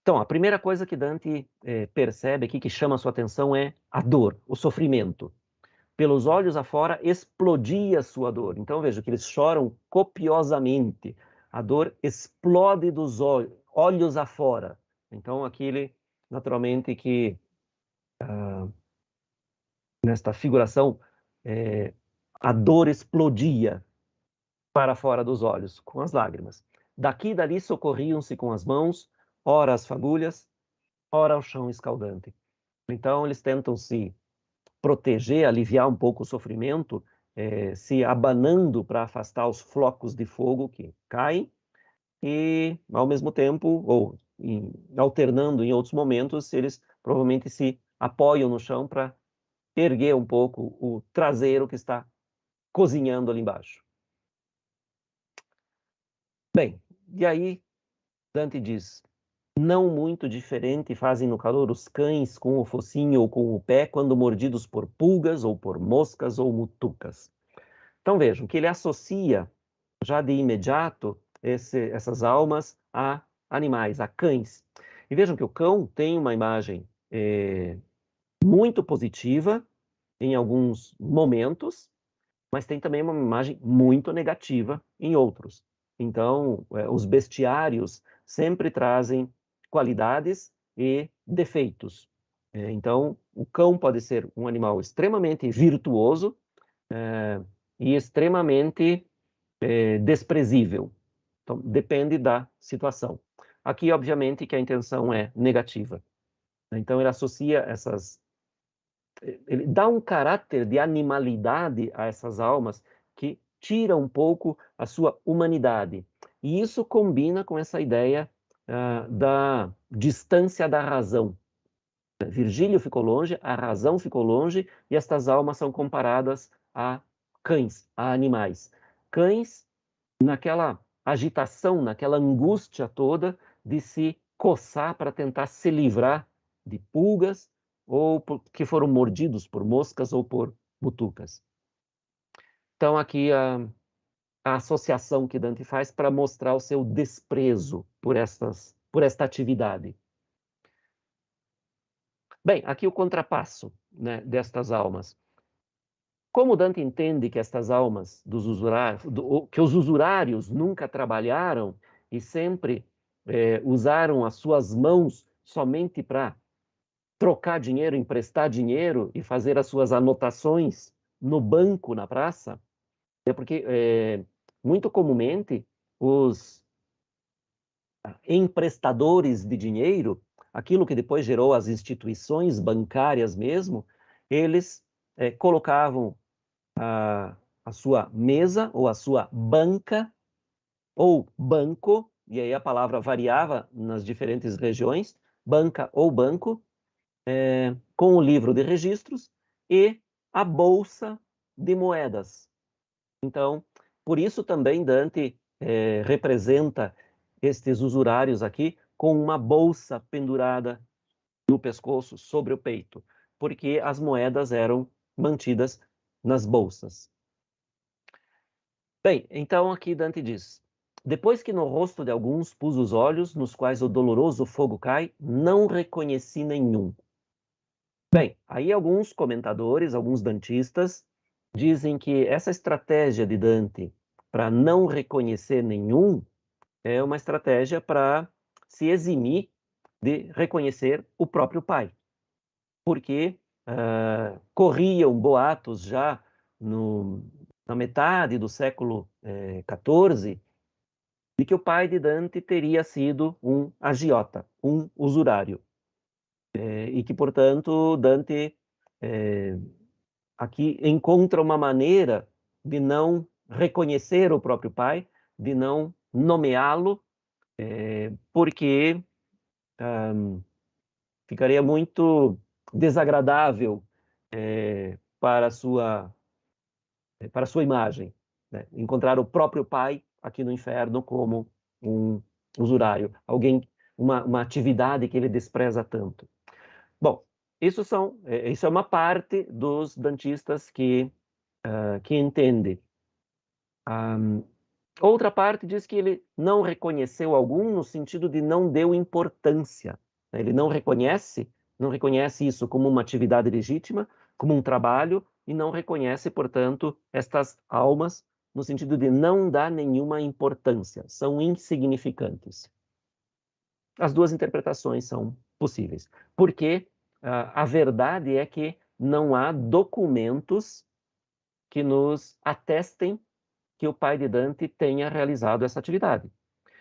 Então, a primeira coisa que Dante percebe aqui, que chama a sua atenção, é a dor, o sofrimento. Pelos olhos afora explodia a sua dor. Então, veja que eles choram copiosamente. A dor explode dos olhos afora. Então, aqui ele, naturalmente, que nesta figuração, a dor explodia para fora dos olhos, com as lágrimas. Daqui e dali socorriam-se com as mãos, ora as fagulhas, ora o chão escaldante. Então, eles tentam se proteger, aliviar um pouco o sofrimento, se abanando para afastar os flocos de fogo que caem, e, ao mesmo tempo, ou alternando em outros momentos, eles provavelmente se apoiam no chão para erguer um pouco o traseiro que está cozinhando ali embaixo. Bem, e aí Dante diz: não muito diferente fazem no calor os cães com o focinho ou com o pé quando mordidos por pulgas ou por moscas ou mutucas. Então vejam que ele associa já de imediato essas almas a animais, a cães. E vejam que o cão tem uma imagem muito positiva em alguns momentos, mas tem também uma imagem muito negativa em outros. Então, os bestiários sempre trazem qualidades e defeitos. Então, o cão pode ser um animal extremamente virtuoso e extremamente desprezível. Então, depende da situação. Aqui, obviamente, que a intenção é negativa. Então, ele associa ele dá um caráter de animalidade a essas almas que tira um pouco a sua humanidade. E isso combina com essa ideia da distância da razão. Virgílio ficou longe, a razão ficou longe, e estas almas são comparadas a cães, a animais. Cães, naquela agitação, naquela angústia toda de se coçar para tentar se livrar de pulgas, ou que foram mordidos por moscas ou por mutucas. Então, aqui a associação que Dante faz para mostrar o seu desprezo por esta atividade. Bem, aqui o contrapasso, né, destas almas. Como Dante entende que estas almas que os usurários nunca trabalharam, e sempre usaram as suas mãos somente para trocar dinheiro, emprestar dinheiro e fazer as suas anotações no banco na praça, é porque muito comumente os emprestadores de dinheiro, aquilo que depois gerou as instituições bancárias mesmo, eles colocavam a sua mesa ou a sua banca ou banco, e aí a palavra variava nas diferentes regiões, banca ou banco, com o livro de registros e a bolsa de moedas. Então, por isso também Dante representa estes usurários aqui com uma bolsa pendurada no pescoço, sobre o peito, porque as moedas eram mantidas nas bolsas. Bem, então aqui Dante diz: depois que no rosto de alguns pus os olhos, nos quais o doloroso fogo cai, não reconheci nenhum. Bem, aí alguns comentadores, alguns dantistas, dizem que essa estratégia de Dante para não reconhecer nenhum é uma estratégia para se eximir de reconhecer o próprio pai. Porque corriam boatos já na metade do século XIV de que o pai de Dante teria sido um agiota, um usurário. E que, portanto, Dante aqui encontra uma maneira de não reconhecer o próprio pai, de não nomeá-lo, porque ficaria muito desagradável para a sua imagem, né? Encontrar o próprio pai aqui no inferno como um usurário, alguém, uma atividade que ele despreza tanto. Bom, isso é uma parte dos dantistas que entende. Outra parte diz que ele não reconheceu algum no sentido de não deu importância. Ele não reconhece isso como uma atividade legítima, como um trabalho, e não reconhece, portanto, estas almas no sentido de não dar nenhuma importância, são insignificantes. As duas interpretações são possíveis, porque a verdade é que não há documentos que nos atestem que o pai de Dante tenha realizado essa atividade.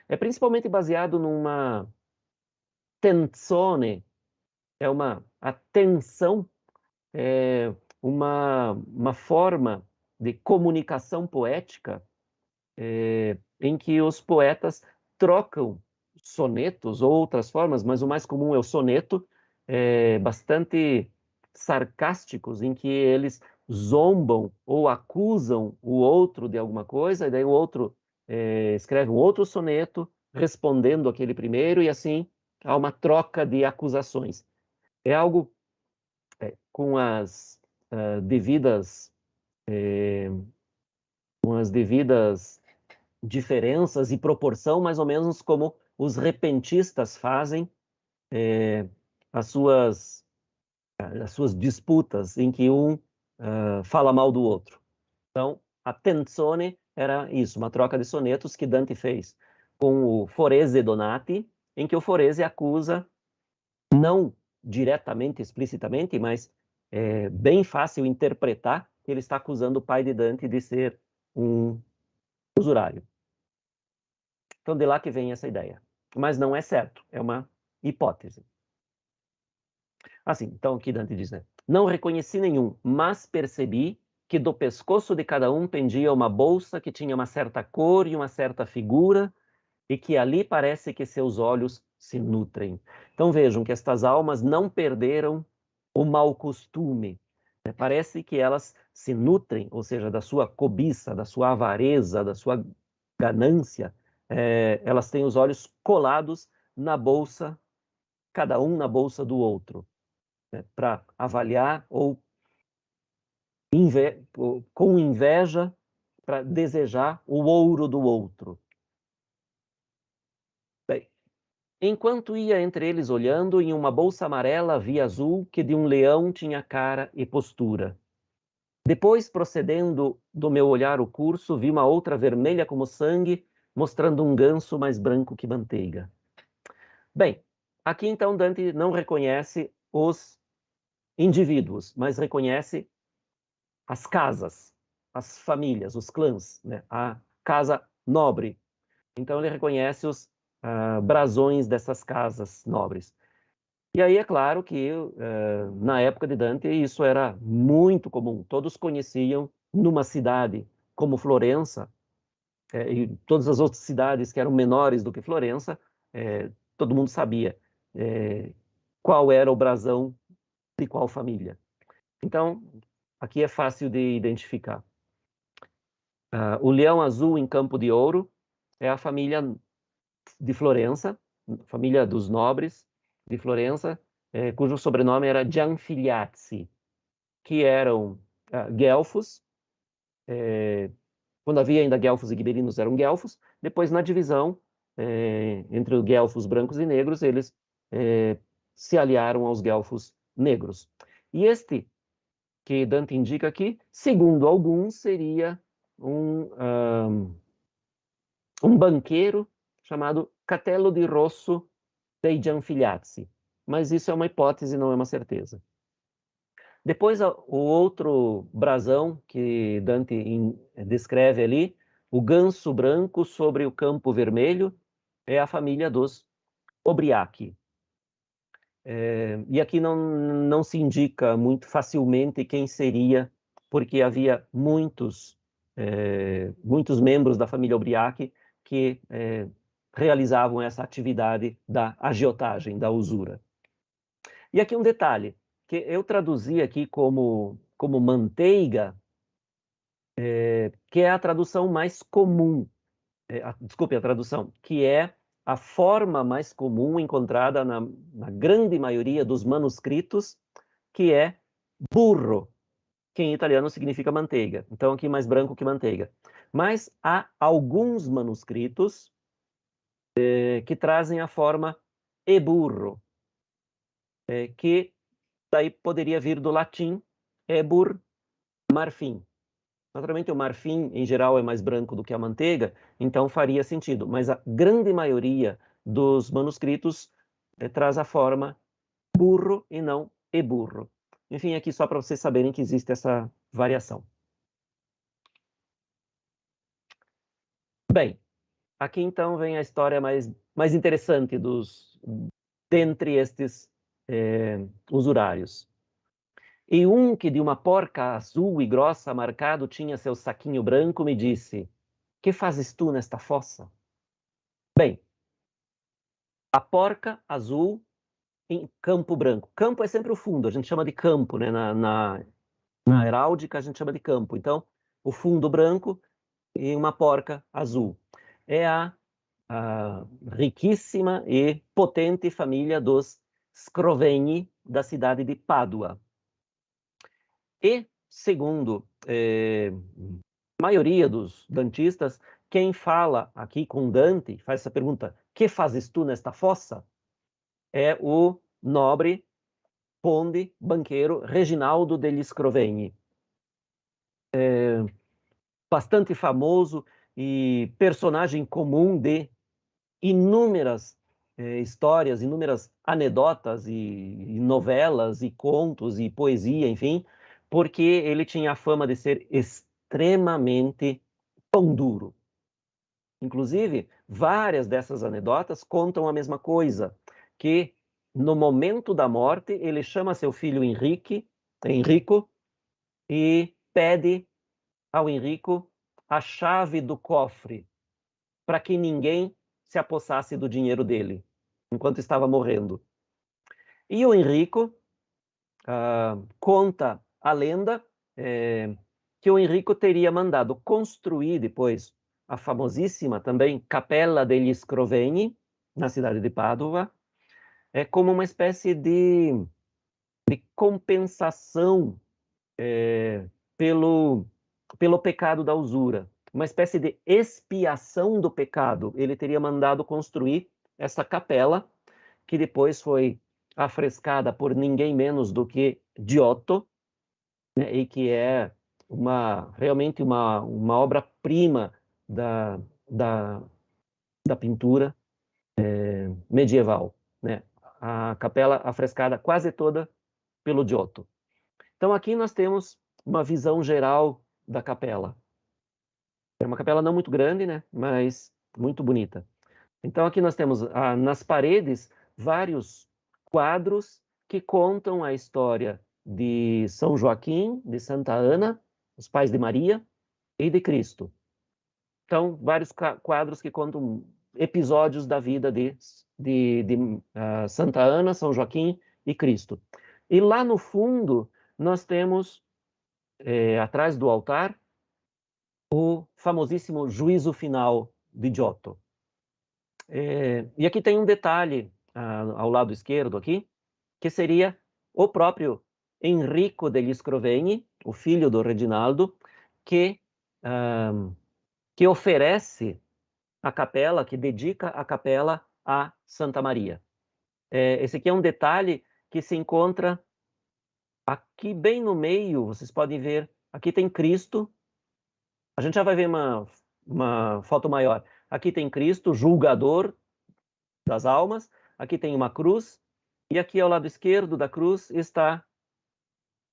É principalmente baseado numa tenzone, a tensão, uma forma de comunicação poética em que os poetas trocam sonetos ou outras formas, mas o mais comum é o soneto, bastante sarcásticos, em que eles zombam ou acusam o outro de alguma coisa, e daí o outro escreve um outro soneto respondendo aquele primeiro, e assim há uma troca de acusações. É algo com as devidas diferenças e proporção, mais ou menos como os repentistas fazem as suas disputas, em que um fala mal do outro. Então, a tenzone era isso, uma troca de sonetos que Dante fez com o Forese Donati, em que o Forese acusa, não diretamente, explicitamente, mas é bem fácil interpretar que ele está acusando o pai de Dante de ser um usurário. Então, de lá que vem essa ideia. Mas não é certo, é uma hipótese. Assim, então aqui Dante diz, né? Não reconheci nenhum, mas percebi que do pescoço de cada um pendia uma bolsa que tinha uma certa cor e uma certa figura, e que ali parece que seus olhos se nutrem. Então vejam que estas almas não perderam o mau costume. Né? Parece que elas se nutrem, ou seja, da sua cobiça, da sua avareza, da sua ganância. Elas têm os olhos colados na bolsa, cada um na bolsa do outro, né? Para avaliar ou com inveja para desejar o ouro do outro. Bem, enquanto ia entre eles olhando, em uma bolsa amarela havia azul que de um leão tinha cara e postura. Depois, procedendo do meu olhar o curso, vi uma outra vermelha como sangue, mostrando um ganso mais branco que manteiga. Bem, aqui então Dante não reconhece os indivíduos, mas reconhece as casas, as famílias, os clãs, né? A casa nobre. Então ele reconhece os brasões dessas casas nobres. E aí é claro que na época de Dante isso era muito comum. Todos conheciam numa cidade como Florença, e todas as outras cidades que eram menores do que Florença, todo mundo sabia qual era o brasão de qual família. Então, aqui é fácil de identificar. O leão azul em campo de ouro é a família de Florença, família dos nobres de Florença, cujo sobrenome era Gianfiliazzi, que eram guelfos. Quando havia ainda guelfos e gibelinos, eram guelfos. Depois, na divisão entre os guelfos brancos e negros, eles se aliaram aos guelfos negros. E este que Dante indica aqui, segundo alguns, seria um banqueiro chamado Catello di Rosso dei Gianfiliazzi. Mas isso é uma hipótese, não é uma certeza. Depois, o outro brasão que Dante descreve ali, o ganso branco sobre o campo vermelho, é a família dos Obriachi. E aqui não se indica muito facilmente quem seria, porque havia muitos membros da família Obriachi que realizavam essa atividade da agiotagem, da usura. E aqui um detalhe, que eu traduzi aqui como manteiga, que é a tradução mais comum, desculpe a tradução, que é a forma mais comum encontrada na grande maioria dos manuscritos, que é burro, que em italiano significa manteiga. Então, aqui mais branco que manteiga. Mas há alguns manuscritos que trazem a forma e burro, que daí poderia vir do latim ebur, marfim. Naturalmente, o marfim, em geral, é mais branco do que a manteiga, então faria sentido. Mas a grande maioria dos manuscritos traz a forma burro e não eburro. Enfim, aqui só para vocês saberem que existe essa variação. Bem, aqui então vem a história mais interessante dentre estes usurários. E um que de uma porca azul e grossa marcado tinha seu saquinho branco me disse: que fazes tu nesta fossa? Bem, a porca azul em campo branco. Campo é sempre o fundo, a gente chama de campo, né? Na heráldica a gente chama de campo. Então, o fundo branco e uma porca azul. É a riquíssima e potente família dos Scrovegni, da cidade de Pádua. E, segundo a maioria dos dantistas, quem fala aqui com Dante, faz essa pergunta, que fazes tu nesta fossa? É o nobre conde banqueiro Reginaldo degli Scrovegni. Bastante famoso e personagem comum de inúmeras histórias, inúmeras anedotas e novelas e contos e poesia, enfim, porque ele tinha a fama de ser extremamente pão duro. Inclusive, várias dessas anedotas contam a mesma coisa, que no momento da morte ele chama seu filho Enrico, e pede ao Enrico a chave do cofre para que ninguém se apossasse do dinheiro dele enquanto estava morrendo. E o Enrico conta a lenda que o Enrico teria mandado construir depois a famosíssima também Capella degli Scrovegni, na cidade de Pádua, como uma espécie de compensação pelo pecado da usura, uma espécie de expiação do pecado. Ele teria mandado construir essa capela, que depois foi afrescada por ninguém menos do que Giotto, né, e que é realmente uma obra-prima da da pintura medieval, né? A capela afrescada quase toda pelo Giotto. Então aqui nós temos uma visão geral da capela. É uma capela não muito grande, né? Mas muito bonita. Então aqui nós temos nas paredes vários quadros que contam a história de São Joaquim, de Santa Ana, os pais de Maria e de Cristo. Então, vários quadros que contam episódios da vida de Santa Ana, São Joaquim e Cristo. E lá no fundo, nós temos, atrás do altar, o famosíssimo Juízo Final de Giotto. E aqui tem um detalhe ao lado esquerdo aqui, que seria o próprio Enrico degli Scrovegni, o filho do Reginaldo, que oferece a capela, que dedica a capela a Santa Maria. Esse aqui é um detalhe que se encontra aqui bem no meio, vocês podem ver, aqui tem Cristo, a gente já vai ver uma foto maior. Aqui tem Cristo, julgador das almas, aqui tem uma cruz, e aqui ao lado esquerdo da cruz está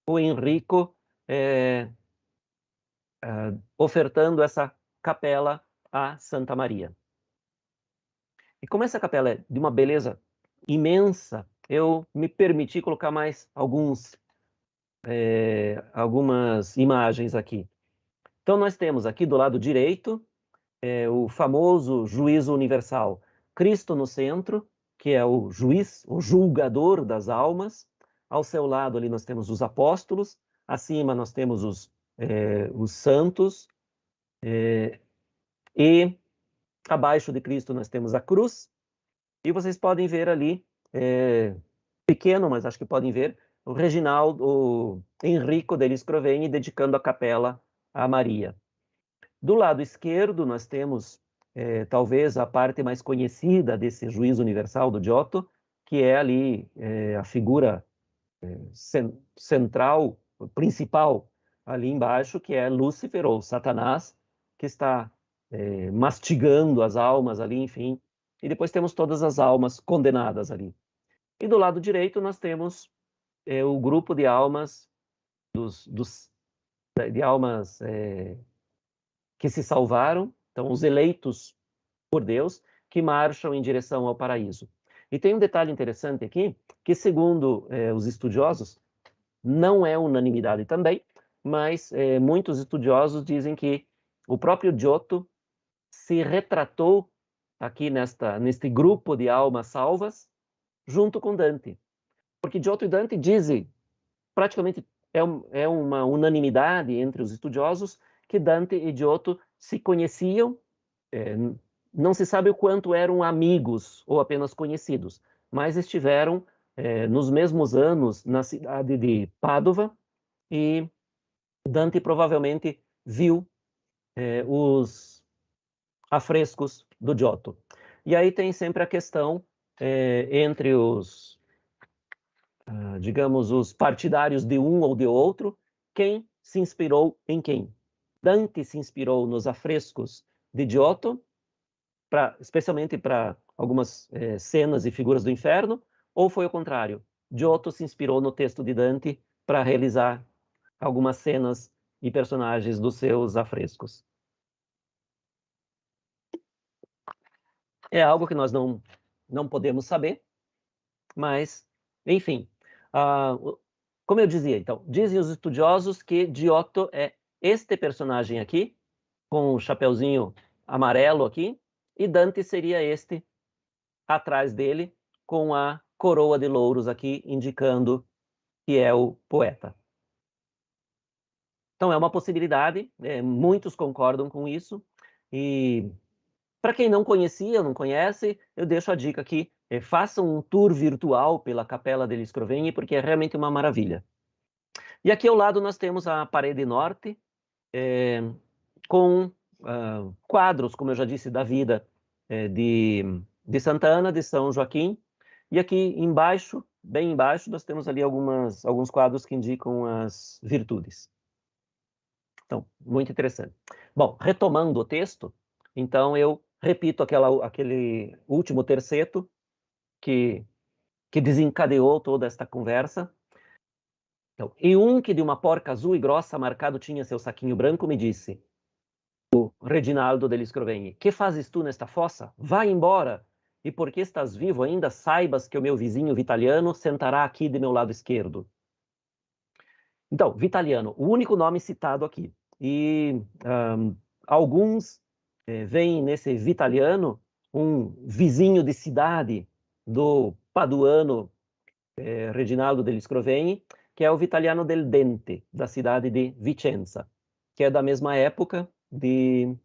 o Enrico ofertando essa capela a Santa Maria. E como essa capela é de uma beleza imensa, eu me permiti colocar mais algumas imagens aqui. Então nós temos aqui do lado direito o famoso juízo universal. Cristo no centro, que é o juiz, o julgador das almas. Ao seu lado ali nós temos os apóstolos, acima nós temos os santos, e abaixo de Cristo nós temos a cruz, e vocês podem ver ali, pequeno, mas acho que podem ver, o Reginaldo, o Enrico degli Scrovegni dedicando a capela a Maria. Do lado esquerdo nós temos talvez a parte mais conhecida desse juízo universal do Giotto, que é ali a figura central, principal, ali embaixo, que é Lúcifer, ou Satanás, que está mastigando as almas ali, enfim. E depois temos todas as almas condenadas ali. E do lado direito nós temos o grupo de almas, de almas que se salvaram, então os eleitos por Deus, que marcham em direção ao paraíso. E tem um detalhe interessante aqui, que segundo os estudiosos, não é unanimidade também, mas muitos estudiosos dizem que o próprio Giotto se retratou aqui neste grupo de almas salvas, junto com Dante. Porque Giotto e Dante dizem, praticamente é uma unanimidade entre os estudiosos, que Dante e Giotto se conheciam, não se sabe o quanto eram amigos ou apenas conhecidos, mas estiveram nos mesmos anos na cidade de Pádua, e Dante provavelmente viu os afrescos do Giotto. E aí tem sempre a questão entre digamos, os partidários de um ou de outro, quem se inspirou em quem. Dante se inspirou nos afrescos de Giotto, especialmente para algumas cenas e figuras do inferno, ou foi o contrário? Giotto se inspirou no texto de Dante para realizar algumas cenas e personagens dos seus afrescos. É algo que nós não podemos saber, mas, enfim. Como eu dizia, então, dizem os estudiosos que Giotto é este personagem aqui, com o chapeuzinho amarelo aqui, e Dante seria este atrás dele, com a coroa de louros aqui, indicando que é o poeta. Então, é uma possibilidade, muitos concordam com isso, e para quem não conhecia, não conhece, eu deixo a dica aqui, façam um tour virtual pela Capela degli Scrovegni, porque é realmente uma maravilha. E aqui ao lado nós temos a parede norte, com quadros, como eu já disse, da vida de Santa Ana, de São Joaquim. E aqui embaixo, bem embaixo, nós temos ali alguns quadros que indicam as virtudes. Então, muito interessante. Bom, retomando o texto, então eu repito, aquele último terceto que desencadeou toda esta conversa. Então, e um que de uma porca azul e grossa marcado tinha seu saquinho branco me disse, o Reginaldo degli Scrovegni, que fazes tu nesta fossa? Vai embora! E porque estás vivo ainda, saibas que o meu vizinho Vitaliano sentará aqui de meu lado esquerdo. Então, Vitaliano, o único nome citado aqui. E alguns veem nesse Vitaliano um vizinho de cidade do paduano Reginaldo degli Scrovegni, que é o Vitaliano del Dente, da cidade de Vicenza, que é da mesma época de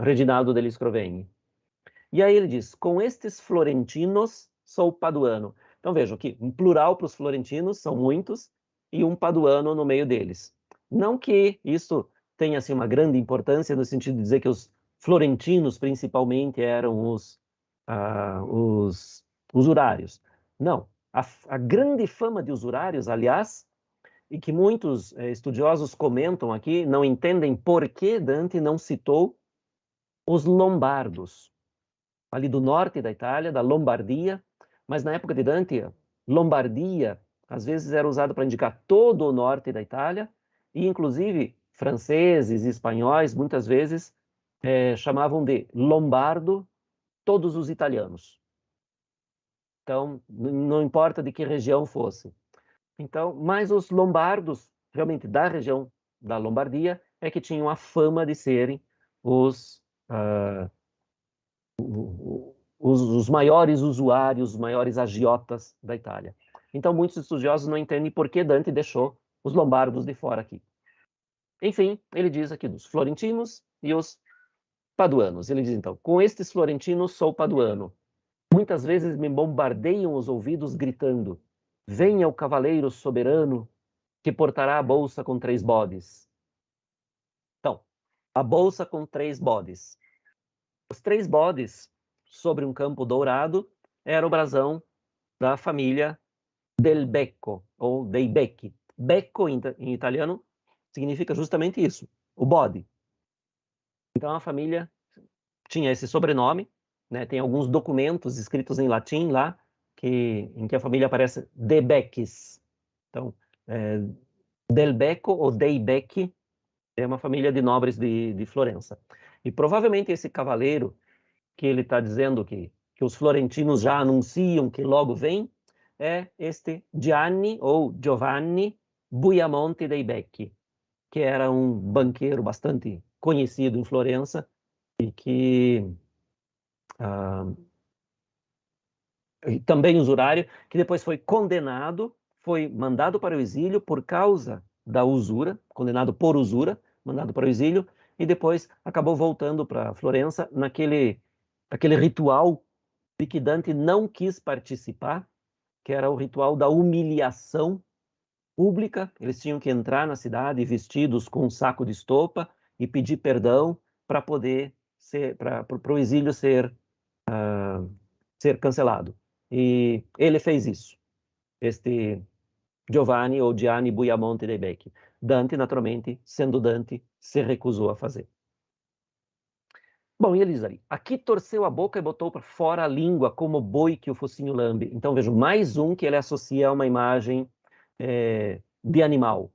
Reginaldo degli Scrovegni. E aí ele diz, com estes florentinos sou paduano. Então vejam aqui, um plural para os florentinos, são muitos, e um paduano no meio deles. Não que isso tenha assim, uma grande importância, no sentido de dizer que os florentinos, principalmente, eram os usurários. Não. A grande fama de usurários, aliás, e que muitos estudiosos comentam aqui, não entendem por que Dante não citou os lombardos, ali do norte da Itália, da Lombardia, mas na época de Dante, Lombardia às vezes era usado para indicar todo o norte da Itália, e inclusive franceses e espanhóis muitas vezes chamavam de lombardo todos os italianos. Então, não importa de que região fosse. Então, mas os lombardos, realmente da região da Lombardia, é que tinham a fama de serem os maiores usuários, os maiores agiotas da Itália. Então, muitos estudiosos não entendem por que Dante deixou os lombardos de fora aqui. Enfim, ele diz aqui dos florentinos e os paduanos. Ele diz, então, com estes florentinos sou paduano. Muitas vezes me bombardeiam os ouvidos gritando, venha o cavaleiro soberano que portará a bolsa com 3 bodes. Então, a bolsa com 3 bodes. Os 3 bodes sobre um campo dourado era o brasão da família del Becco, ou dei Becchi. Becco, em italiano, significa justamente isso, o bode. Então, a família tinha esse sobrenome, né? Tem alguns documentos escritos em latim lá, em que a família aparece de Becchis. Então, del Becco ou dei Becchi é uma família de nobres de Florença. E provavelmente esse cavaleiro que ele está dizendo que os florentinos já anunciam que logo vem, é este Gianni ou Giovanni Buiamonte dei Becchi, que era um banqueiro bastante conhecido em Florença e que também usurário, que depois foi condenado, foi mandado para o exílio por causa da usura, condenado por usura, mandado para o exílio, e depois acabou voltando para Florença naquele ritual de que Dante não quis participar, que era o ritual da humilhação pública. Eles tinham que entrar na cidade vestidos com um saco de estopa e pedir perdão para poder para o exílio ser cancelado. E ele fez isso, este Giovanni ou Gianni Buiamonte dei Becchi. Dante, naturalmente, sendo Dante, se recusou a fazer. Bom, e ele diz ali, aqui torceu a boca e botou para fora a língua como boi que o focinho lambe. Então, vejo mais um que ele associa a uma imagem de animal.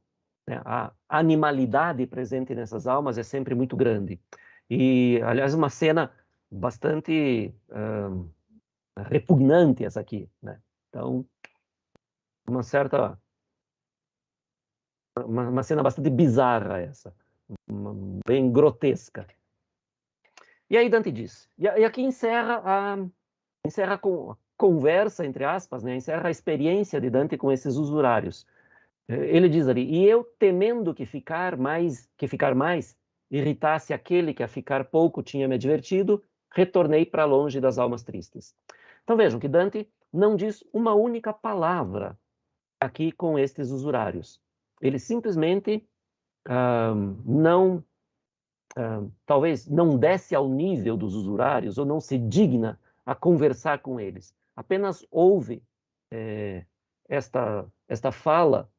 Né? A animalidade presente nessas almas é sempre muito grande. E, aliás, uma cena bastante repugnante essa aqui, né? Então, uma cena bastante bizarra essa, bem grotesca. E aí Dante diz, e aqui encerra com conversa, entre aspas, né? Encerra a experiência de Dante com esses usurários. Ele diz ali, e eu temendo que ficar mais irritasse aquele que a ficar pouco tinha me advertido, retornei para longe das almas tristes. Então vejam que Dante não diz uma única palavra aqui com estes usurários. Ele simplesmente talvez não desce ao nível dos usurários ou não se digna a conversar com eles. Apenas ouve esta fala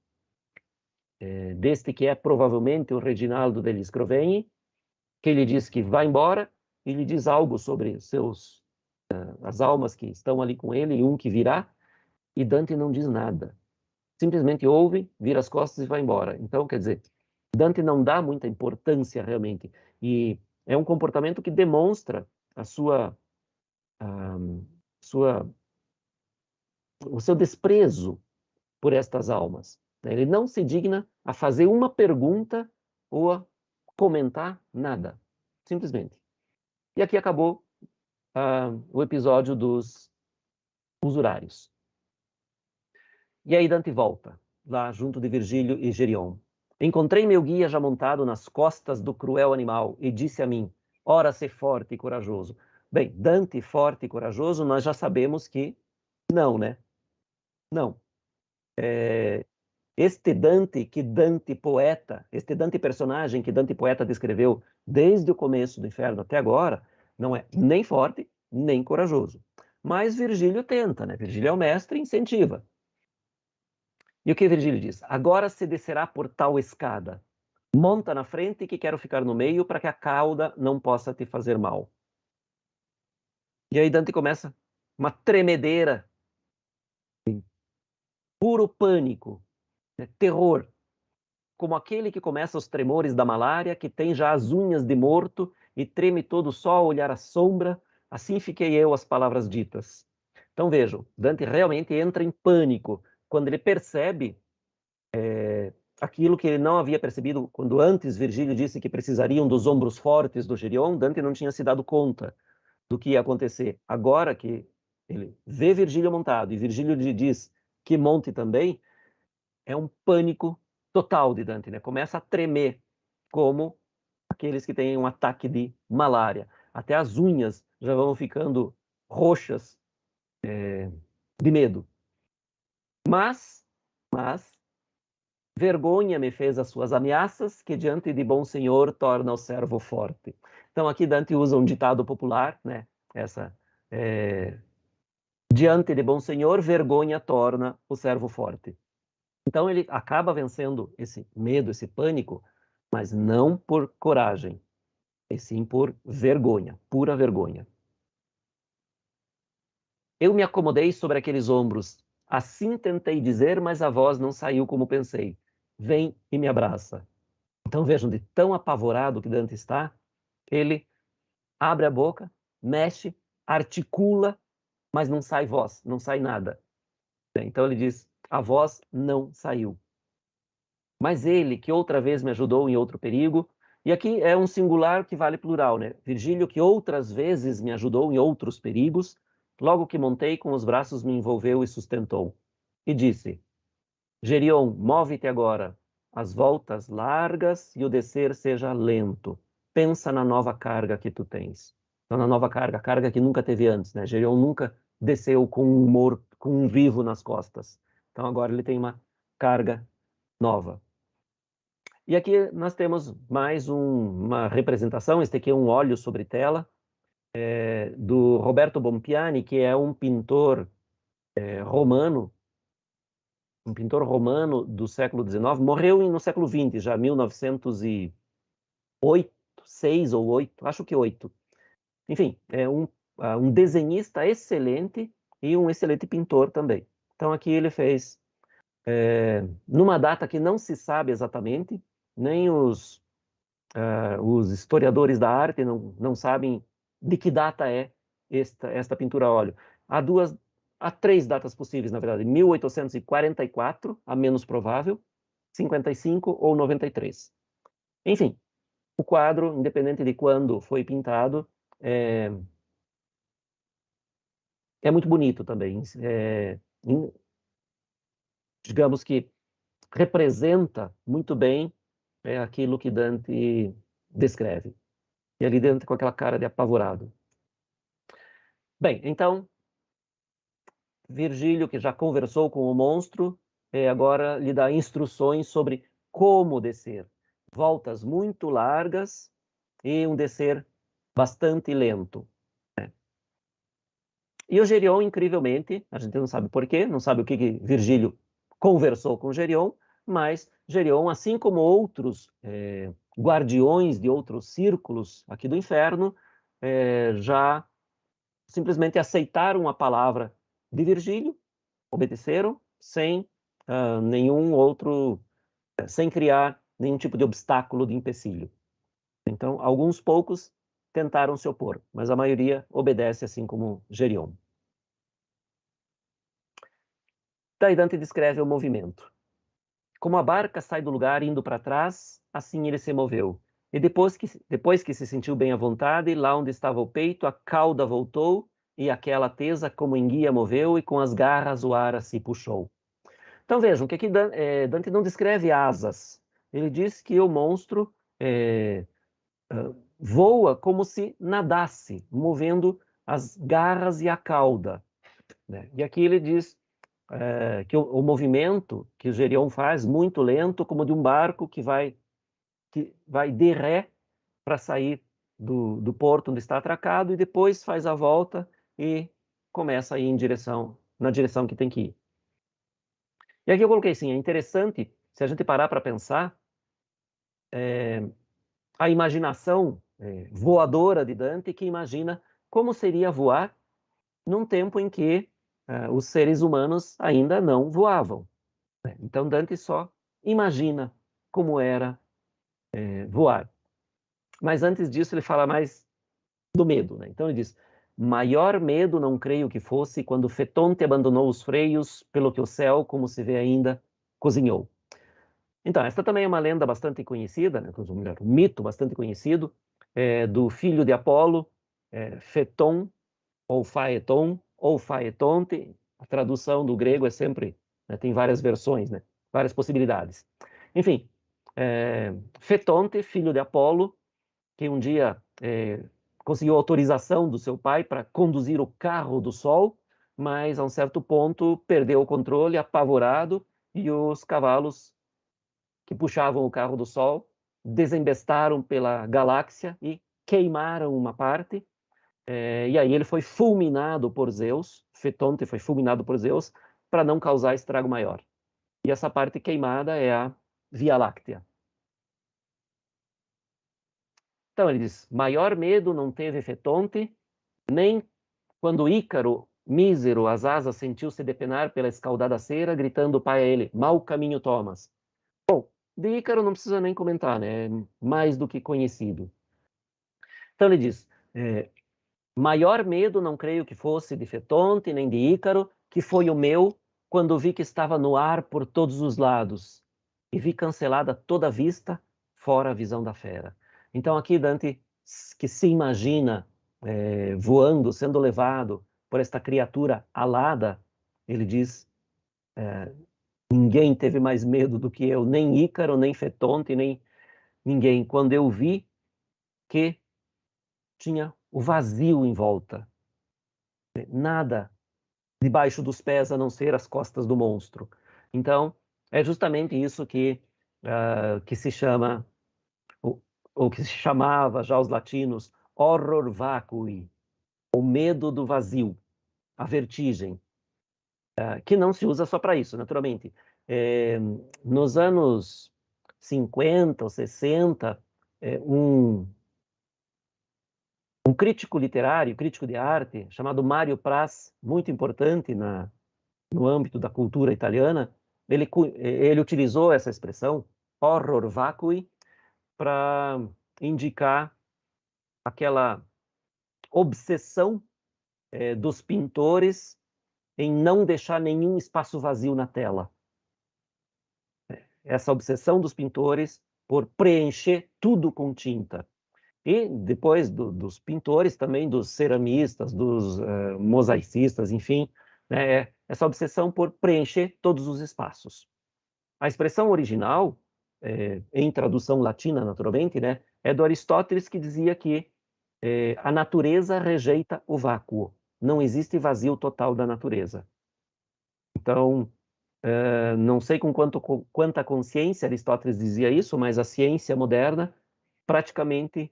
deste que é provavelmente o Reginaldo degli Scrovegni que ele diz que vai embora, e lhe diz algo sobre as almas que estão ali com ele, e um que virá, e Dante não diz nada. Simplesmente ouve, vira as costas e vai embora. Então, quer dizer, Dante não dá muita importância realmente, e é um comportamento que demonstra o seu desprezo por estas almas. Ele não se digna a fazer uma pergunta ou a comentar nada, simplesmente. E aqui acabou o episódio dos usurários. E aí Dante volta, lá junto de Virgílio e Gerion. Encontrei meu guia já montado nas costas do cruel animal e disse a mim, ora, ser forte e corajoso. Bem, Dante forte e corajoso, nós já sabemos que não, né? Não. Este Dante poeta, este Dante personagem que Dante poeta descreveu desde o começo do Inferno até agora, não é nem forte, nem corajoso. Mas Virgílio tenta, né? Virgílio é o mestre e incentiva. E o que Virgílio diz? Agora se descerá por tal escada. Monta na frente que quero ficar no meio para que a cauda não possa te fazer mal. E aí Dante começa uma tremedeira, puro pânico, né? Terror, como aquele que começa os tremores da malária, que tem já as unhas de morto e treme todo só ao olhar a sombra, assim fiquei eu às palavras ditas. Então vejam, Dante realmente entra em pânico quando ele percebe aquilo que ele não havia percebido quando antes Virgílio disse que precisariam dos ombros fortes do Gerion. Dante não tinha se dado conta do que ia acontecer. Agora que ele vê Virgílio montado e Virgílio lhe diz que monte também, é um pânico total de Dante, né? Começa a tremer como aqueles que têm um ataque de malária. Até as unhas já vão ficando roxas de medo. Mas vergonha me fez as suas ameaças, que diante de bom senhor torna o servo forte. Então aqui Dante usa um ditado popular, né? Diante de bom senhor, vergonha torna o servo forte. Então ele acaba vencendo esse medo, esse pânico, mas não por coragem, e sim por vergonha, pura vergonha. Eu me acomodei sobre aqueles ombros, assim tentei dizer, mas a voz não saiu como pensei. Vem e me abraça. Então vejam, de tão apavorado que Dante está, ele abre a boca, mexe, articula, mas não sai voz, não sai nada. Então ele diz, a voz não saiu. Mas ele, que outra vez me ajudou em outro perigo, e aqui é um singular que vale plural, né? Virgílio, que outras vezes me ajudou em outros perigos, logo que montei, com os braços me envolveu e sustentou. E disse, Gerion, move-te agora, as voltas largas e o descer seja lento. Pensa na nova carga que tu tens. Então, na nova carga, a carga que nunca teve antes, né? Gerion nunca desceu com um morto, com um vivo nas costas. Então agora ele tem uma carga nova. E aqui nós temos mais uma representação, este aqui é um óleo sobre tela, do Roberto Bompiani, que é um pintor romano, um pintor romano do século XIX, morreu no século XX, já 1908, 6 ou 8, acho que 8. Enfim, é um desenhista excelente e um excelente pintor também. Então aqui ele fez, numa data que não se sabe exatamente, nem os historiadores da arte não sabem de que data é esta pintura a óleo. Há 3 datas possíveis, na verdade. 1844, a menos provável, 55 ou 93. Enfim, o quadro, independente de quando foi pintado, é muito bonito também. Digamos que representa muito bem aquilo que Dante descreve. E ali dentro com aquela cara de apavorado. Bem, então, Virgílio, que já conversou com o monstro, agora lhe dá instruções sobre como descer. Voltas muito largas e um descer bastante lento. Né? E o Gerion, incrivelmente, a gente não sabe porquê, não sabe o que Virgílio conversou com Gerion, mas Gerion, assim como outros guardiões de outros círculos aqui do inferno já simplesmente aceitaram a palavra de Virgílio, obedeceram, sem nenhum outro, sem criar nenhum tipo de obstáculo, de empecilho. Então, alguns poucos tentaram se opor, mas a maioria obedece, assim como Gerion. Daí Dante descreve o movimento. Como a barca sai do lugar indo para trás, assim ele se moveu. E depois que se sentiu bem à vontade, lá onde estava o peito, a cauda voltou, e aquela tesa como enguia moveu, e com as garras o ar se puxou. Então vejam que aqui Dante não descreve asas. Ele diz que o monstro voa como se nadasse, movendo as garras e a cauda, né? E aqui ele diz que o movimento que o Gerion faz, muito lento, como de um barco que vai de ré para sair do porto onde está atracado, e depois faz a volta e começa a ir na direção que tem que ir. E aqui eu coloquei assim, é interessante, se a gente parar para pensar, a imaginação voadora de Dante, que imagina como seria voar num tempo em que os seres humanos ainda não voavam. Então Dante só imagina como era voar. Mas antes disso ele fala mais do medo, né? Então ele diz: maior medo não creio que fosse quando Fetonte abandonou os freios, pelo que o céu, como se vê ainda, cozinhou. Então, esta também é uma lenda bastante conhecida, né? Um mito bastante conhecido, do filho de Apolo, Feton, ou Faeton, ou Faetonte. A tradução do grego é sempre, né, tem várias versões, né? Várias possibilidades. Enfim, Fetonte, filho de Apolo, que um dia conseguiu autorização do seu pai para conduzir o carro do sol, mas a um certo ponto perdeu o controle, apavorado, e os cavalos que puxavam o carro do sol desembestaram pela galáxia e queimaram uma parte, e aí ele foi fulminado por Zeus, Fetonte foi fulminado por Zeus, para não causar estrago maior. E essa parte queimada é a Via Láctea. Então ele diz: maior medo não teve Fetonte, nem quando Ícaro, mísero, as asas sentiu-se depenar pela escaldada cera, gritando o pai a ele: mau caminho tomas. Bom, de Ícaro não precisa nem comentar, né? É mais do que conhecido. Então ele diz: maior medo não creio que fosse de Fetonte, nem de Ícaro, que foi o meu, quando vi que estava no ar por todos os lados, e vi cancelada toda a vista, fora a visão da fera. Então aqui Dante, que se imagina voando, sendo levado por esta criatura alada, ele diz: ninguém teve mais medo do que eu, nem Ícaro, nem Fetonte, nem ninguém, quando eu vi que tinha o vazio em volta, nada debaixo dos pés a não ser as costas do monstro. Então, é justamente isso que se chama, ou que se chamava já os latinos, horror vacui, o medo do vazio, a vertigem, que não se usa só para isso, naturalmente. Nos anos 50 ou 60, um crítico literário, crítico de arte, chamado Mário Praz, muito importante no âmbito da cultura italiana, ele utilizou essa expressão, horror vacui, para indicar aquela obsessão dos pintores em não deixar nenhum espaço vazio na tela. Essa obsessão dos pintores por preencher tudo com tinta. E depois dos pintores, também dos ceramistas, dos mosaicistas, enfim, né, essa obsessão por preencher todos os espaços. A expressão original, em tradução latina, naturalmente, né, é do Aristóteles, que dizia que a natureza rejeita o vácuo. Não existe vazio total da natureza. Então, não sei com quanta consciência Aristóteles dizia isso, mas a ciência moderna praticamente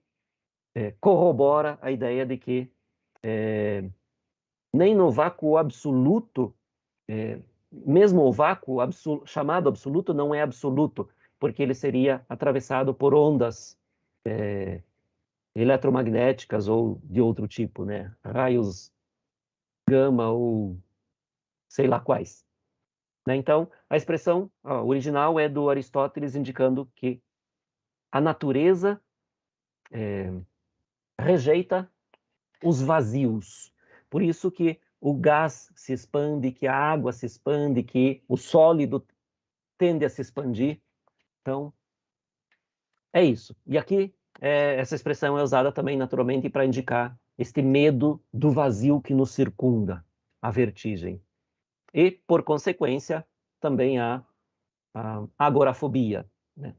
corrobora a ideia de que nem no vácuo absoluto, mesmo o vácuo chamado absoluto não é absoluto. porque ele seria atravessado por ondas eletromagnéticas ou de outro tipo, né? Raios gama ou sei lá quais. Né? Então, a expressão original é do Aristóteles, indicando que a natureza rejeita os vazios. Por isso que o gás se expande, que a água se expande, que o sólido tende a se expandir. Então, é isso. E aqui, essa expressão é usada também, naturalmente, para indicar este medo do vazio que nos circunda, a vertigem. E, por consequência, também a agorafobia, né?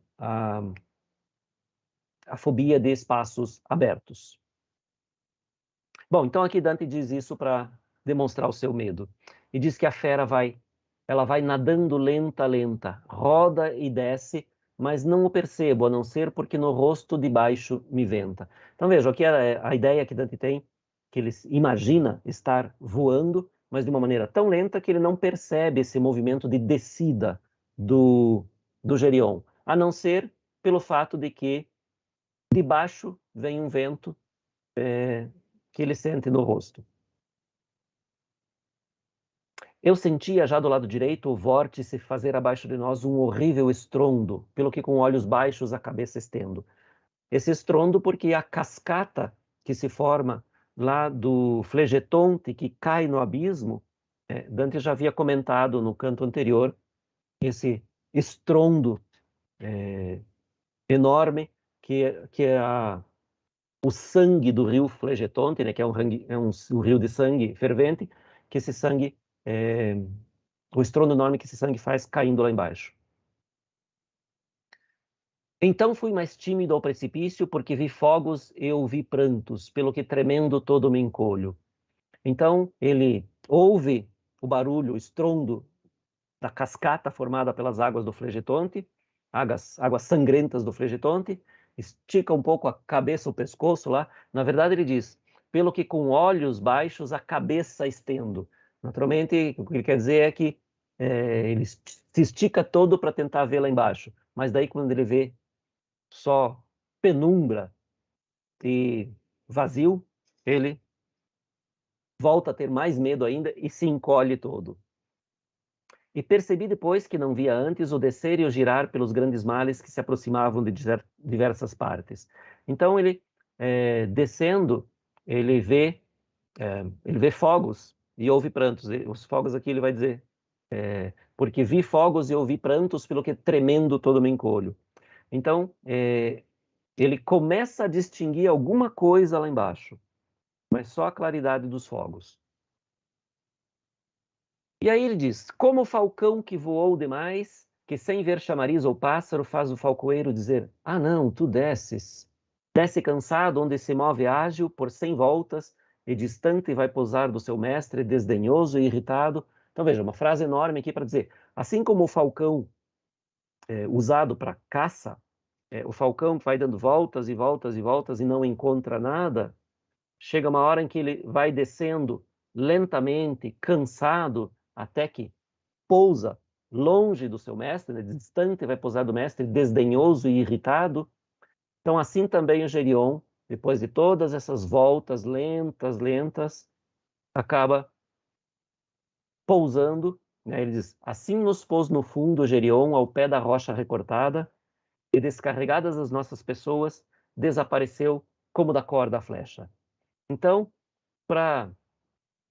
A fobia de espaços abertos. Bom, então aqui Dante diz isso para demonstrar o seu medo. E diz que a fera ela vai nadando lenta, lenta, roda e desce, mas não o percebo, a não ser porque no rosto de baixo me venta. Então veja, aqui a ideia que Dante tem, que ele imagina estar voando, mas de uma maneira tão lenta que ele não percebe esse movimento de descida do Gerion, a não ser pelo fato de que de baixo vem um vento que ele sente no rosto. Eu sentia já do lado direito o vórtice fazer abaixo de nós um horrível estrondo, pelo que com olhos baixos a cabeça estendo. Esse estrondo porque a cascata que se forma lá do Flegetonte, que cai no abismo, Dante já havia comentado no canto anterior, esse estrondo enorme que é o sangue do rio Flegetonte, né, que é um rio de sangue fervente, que esse sangue, o estrondo enorme que esse sangue faz caindo lá embaixo. Então fui mais tímido ao precipício, porque vi fogos e ouvi prantos, pelo que tremendo todo me encolho. Então ele ouve o barulho, o estrondo da cascata formada pelas águas do Flegetonte, águas sangrentas do Flegetonte, estica um pouco a cabeça, o pescoço lá. Na verdade, ele diz, pelo que com olhos baixos a cabeça estendo. Naturalmente, o que ele quer dizer é que ele se estica todo para tentar ver lá embaixo. Mas daí, quando ele vê só penumbra e vazio, ele volta a ter mais medo ainda e se encolhe todo. E percebi depois, que não via antes, o descer e o girar pelos grandes males que se aproximavam de diversas partes. Então ele, descendo, ele vê fogos e ouve prantos. E os fogos aqui ele vai dizer, porque vi fogos e ouvi prantos, pelo que tremendo todo me encolho. Então, ele começa a distinguir alguma coisa lá embaixo, mas só a claridade dos fogos. E aí ele diz, como o falcão que voou demais, que sem ver chamariz ou pássaro faz o falcoeiro dizer, ah não, tu desces. Desce cansado, onde se move ágil, por 100 voltas, e distante vai pousar do seu mestre, desdenhoso e irritado. Então veja, uma frase enorme aqui para dizer, assim como o falcão usado para caça, o falcão vai dando voltas e voltas e voltas e não encontra nada, chega uma hora em que ele vai descendo lentamente, cansado, até que pousa longe do seu mestre, né, distante, vai pousar do mestre, desdenhoso e irritado. Então, assim também o Gerion, depois de todas essas voltas lentas, lentas, acaba pousando, né? Ele diz, assim nos pôs no fundo o Gerion, ao pé da rocha recortada, e descarregadas as nossas pessoas, desapareceu como da corda a flecha. Então, para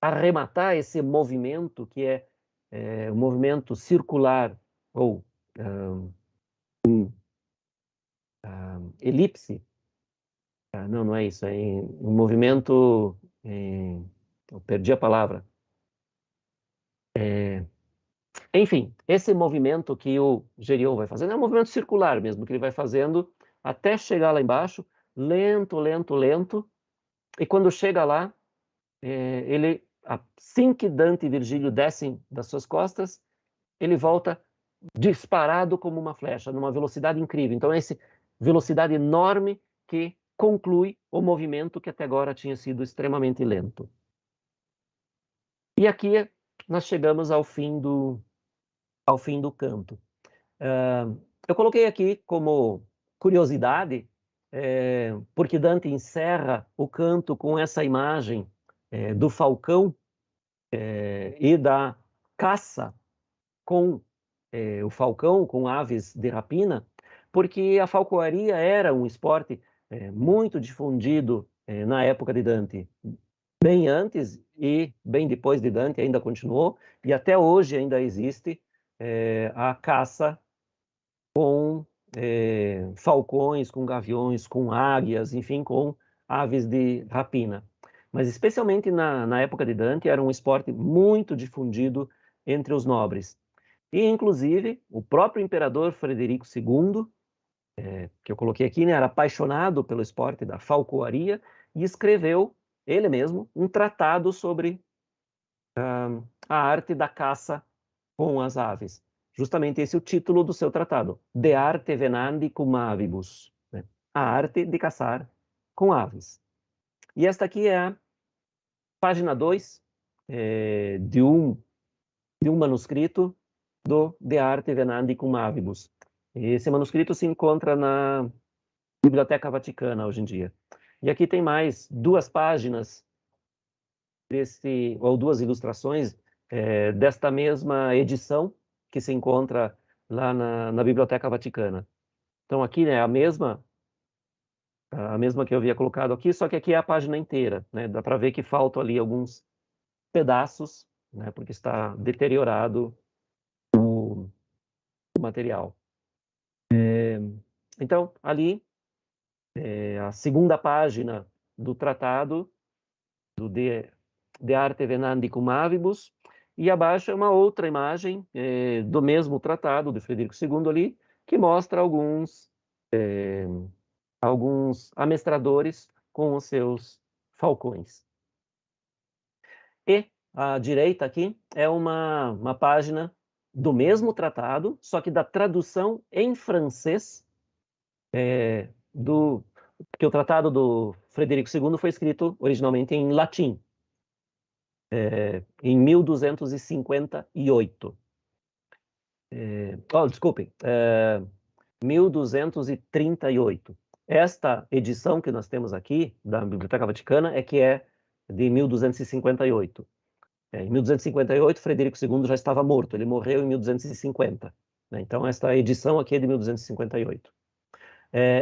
arrematar esse movimento, que é um movimento circular, ou elipse, não é isso, é um movimento, eu perdi a palavra. Enfim, esse movimento que o Gerion vai fazendo é um movimento circular mesmo, que ele vai fazendo até chegar lá embaixo, lento, lento, lento, e quando chega lá, ele, assim que Dante e Virgílio descem das suas costas, ele volta disparado como uma flecha, numa velocidade incrível. Então, é essa velocidade enorme que conclui o movimento que até agora tinha sido extremamente lento. E aqui nós chegamos ao fim do canto. Eu coloquei aqui como curiosidade, porque Dante encerra o canto com essa imagem do falcão e da caça com o falcão, com aves de rapina, porque a falcoaria era um esporte muito difundido na época de Dante. Bem antes e bem depois de Dante ainda continuou, e até hoje ainda existe a caça com falcões, com gaviões, com águias, enfim, com aves de rapina. Mas especialmente na época de Dante era um esporte muito difundido entre os nobres. E, inclusive, o próprio imperador Frederico II, que eu coloquei aqui, né, era apaixonado pelo esporte da falcoaria e escreveu, ele mesmo, um tratado sobre a arte da caça com as aves. Justamente esse é o título do seu tratado, De arte venandi cum avibus, né? A arte de caçar com aves. E esta aqui é a página 2 de um manuscrito do De arte venandi cum avibus. Esse manuscrito se encontra na Biblioteca Vaticana hoje em dia. E aqui tem mais 2 páginas ou 2 ilustrações desta mesma edição que se encontra lá na Biblioteca Vaticana. Então aqui, né, a mesma que eu havia colocado aqui, só que aqui é a página inteira, né? Dá para ver que faltam ali alguns pedaços, né, porque está deteriorado o material. Então, ali, a segunda página do tratado, do De arte venandi cum avibus, e abaixo é uma outra imagem do mesmo tratado, de Frederico II ali, que mostra alguns amestradores com os seus falcões. E à direita aqui é uma página do mesmo tratado, só que da tradução em francês porque o tratado do Frederico II foi escrito originalmente em latim, em 1258. Desculpem, 1238. Esta edição que nós temos aqui, da Biblioteca Vaticana, é de 1258. Em 1258, Frederico II já estava morto, ele morreu em 1250. Né? Então, esta edição aqui é de 1258.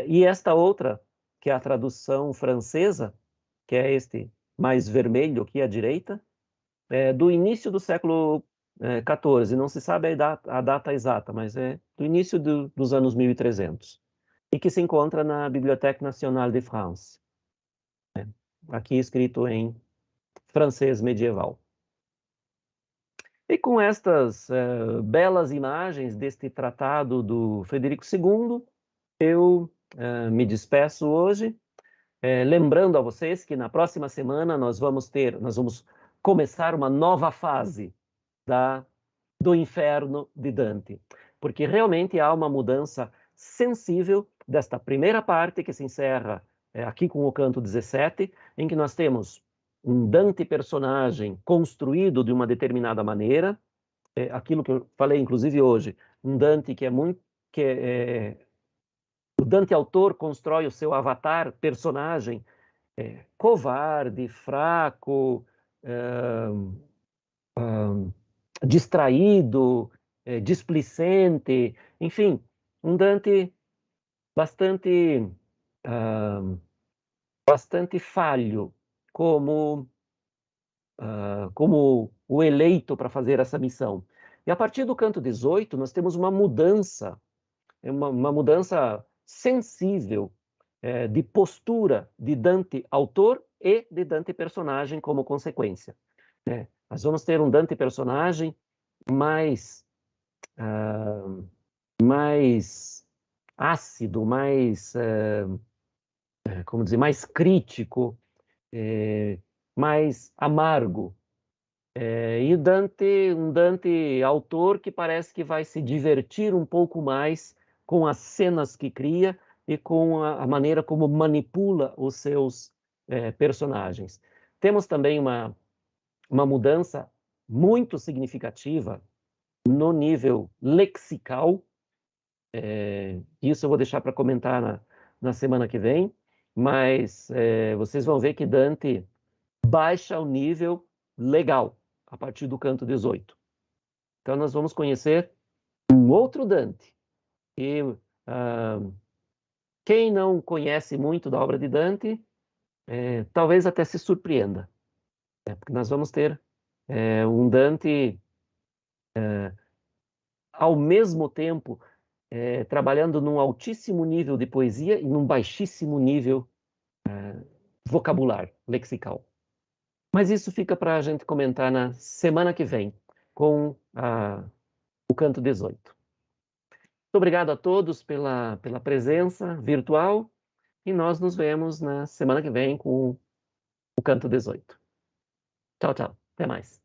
E esta outra, que é a tradução francesa, que é este mais vermelho aqui à direita, do início do século XIV, não se sabe a data exata, mas é do início dos anos 1300, e que se encontra na Bibliothèque Nationale de France, aqui escrito em francês medieval. E com estas belas imagens deste tratado do Frederico II, eu me despeço hoje, lembrando a vocês que na próxima semana nós vamos começar uma nova fase do Inferno de Dante, porque realmente há uma mudança sensível desta primeira parte que se encerra aqui com o canto 17, em que nós temos um Dante personagem construído de uma determinada maneira, aquilo que eu falei inclusive hoje, um Dante o Dante autor constrói o seu avatar, personagem, covarde, fraco, distraído, displicente, enfim, um Dante bastante falho, como o eleito para fazer essa missão. E a partir do canto 18, nós temos uma mudança sensível de postura de Dante autor e de Dante personagem como consequência. Nós vamos ter um Dante personagem mais ácido, mais crítico, mais amargo. E um Dante autor que parece que vai se divertir um pouco mais com as cenas que cria e com a maneira como manipula os seus personagens. Temos também uma mudança muito significativa no nível lexical, Isso eu vou deixar para comentar na semana que vem, mas vocês vão ver que Dante baixa o nível legal a partir do canto 18. Então nós vamos conhecer um outro Dante. E quem não conhece muito da obra de Dante, talvez até se surpreenda, porque nós vamos ter um Dante ao mesmo tempo trabalhando num altíssimo nível de poesia e num baixíssimo nível vocabular, lexical. Mas isso fica para a gente comentar na semana que vem, com o canto 18. Muito obrigado a todos pela presença virtual e nós nos vemos na semana que vem com o canto 18. Tchau, tchau. Até mais.